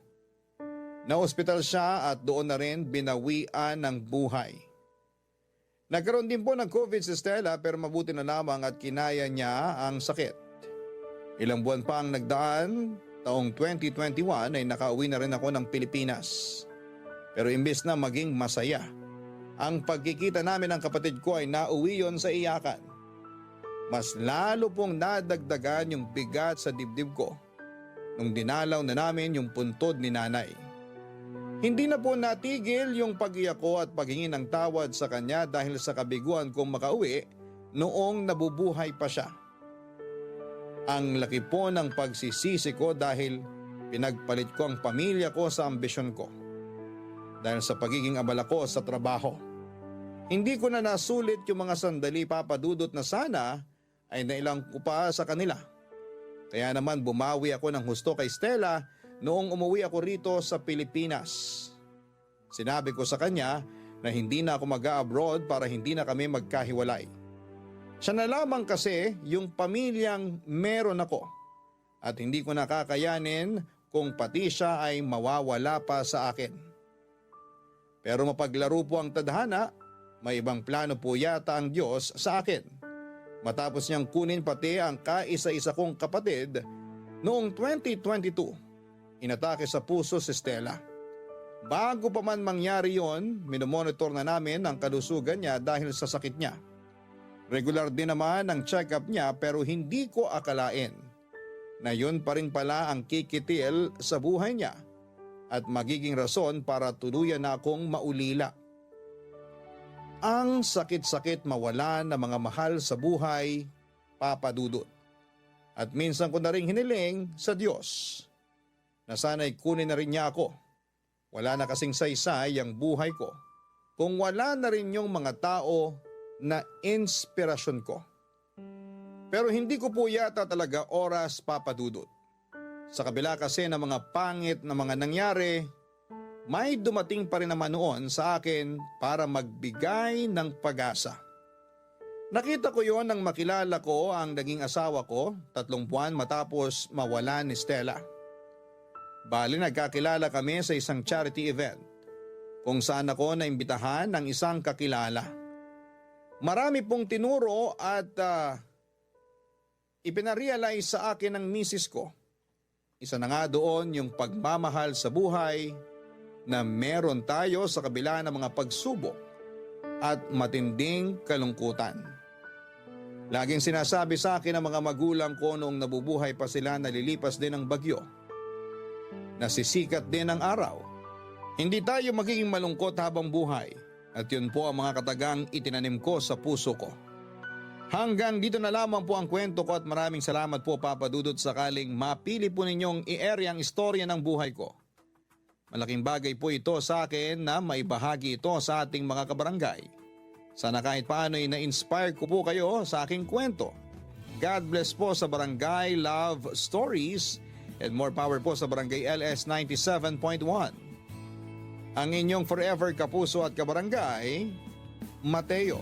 Na-ospital siya at doon na rin binawian ng buhay. Nagkaroon din po ng COVID si Stella pero mabuti na lamang at kinaya niya ang sakit. Ilang buwan pa ang nagdaan, taong 2021 ay nakauwi na rin ako ng Pilipinas. Pero imbes na maging masaya, ang pagkikita namin ng kapatid ko ay nauwi yon sa iyakan. Mas lalo pong nadagdagan yung bigat sa dibdib ko nung dinalaw na namin yung puntod ni nanay. Hindi na po natigil yung pag-iyak ko at paghingi ng tawad sa kanya dahil sa kabiguan kong makauwi noong nabubuhay pa siya. Ang laki po ng pagsisisi ko dahil pinagpalit ko ang pamilya ko sa ambisyon ko. Dahil sa pagiging abala ko sa trabaho. Hindi ko na nasulit yung mga sandali papadudot na sana ay nailang ko pa sa kanila. Kaya naman bumawi ako ng husto kay Stella noong umuwi ako rito sa Pilipinas. Sinabi ko sa kanya na hindi na ako mag-abroad para hindi na kami magkahiwalay. Siya na lamang kasi yung pamilyang meron ako at hindi ko nakakayanin kung pati siya ay mawawala pa sa akin. Pero mapaglaro po ang tadhana, may ibang plano po yata ang Diyos sa akin. Matapos niyang kunin pati ang kaisa-isa kong kapatid, noong 2022, inatake sa puso si Stella. Bago pa man mangyari yon, minomonitor na namin ang kalusugan niya dahil sa sakit niya. Regular din naman ang check-up niya pero hindi ko akalain na yun pa rin pala ang kikitil sa buhay niya at magiging rason para tuluyan na akong maulila. Ang sakit-sakit mawalan ng mga mahal sa buhay, Papa Dudut. At minsan ko na rin hiniling sa Diyos na sana'y kunin na rin niya ako. Wala na kasing saysay ang buhay ko kung wala na rin yung mga tao na inspirasyon ko. Pero hindi ko po yata talaga oras, Papa Dudut. Sa kabila kasi ng mga pangit na mga nangyari, may dumating pa rin naman noon sa akin para magbigay ng pag-asa. Nakita ko yon nang makilala ko ang naging asawa ko 3 buwan matapos mawala ni Stella. Bali nagkakilala kami sa isang charity event kung saan ako naimbitahan ng isang kakilala. Marami pong tinuro at ipinarealize sa akin ng misis ko. Isa na nga doon yung pagmamahal sa buhay na meron tayo sa kabila ng mga pagsubok at matinding kalungkutan. Laging sinasabi sa akin ng mga magulang ko noong nabubuhay pa sila nalilipas din ng bagyo. Nasisikat din ang araw. Hindi tayo magiging malungkot habang buhay at yun po ang mga katagang itinanim ko sa puso ko. Hanggang dito na lamang po ang kwento ko at maraming salamat po Papa Dudut sakaling mapili po ninyong i-air ang istorya ng buhay ko. Malaking bagay po ito sa akin na maibahagi ito sa ating mga kabarangay. Sana kahit paano ay na-inspire ko po kayo sa aking kwento. God bless po sa Barangay Love Stories and more power po sa Barangay LS 97.1. Ang inyong forever kapuso at kabarangay, Mateo.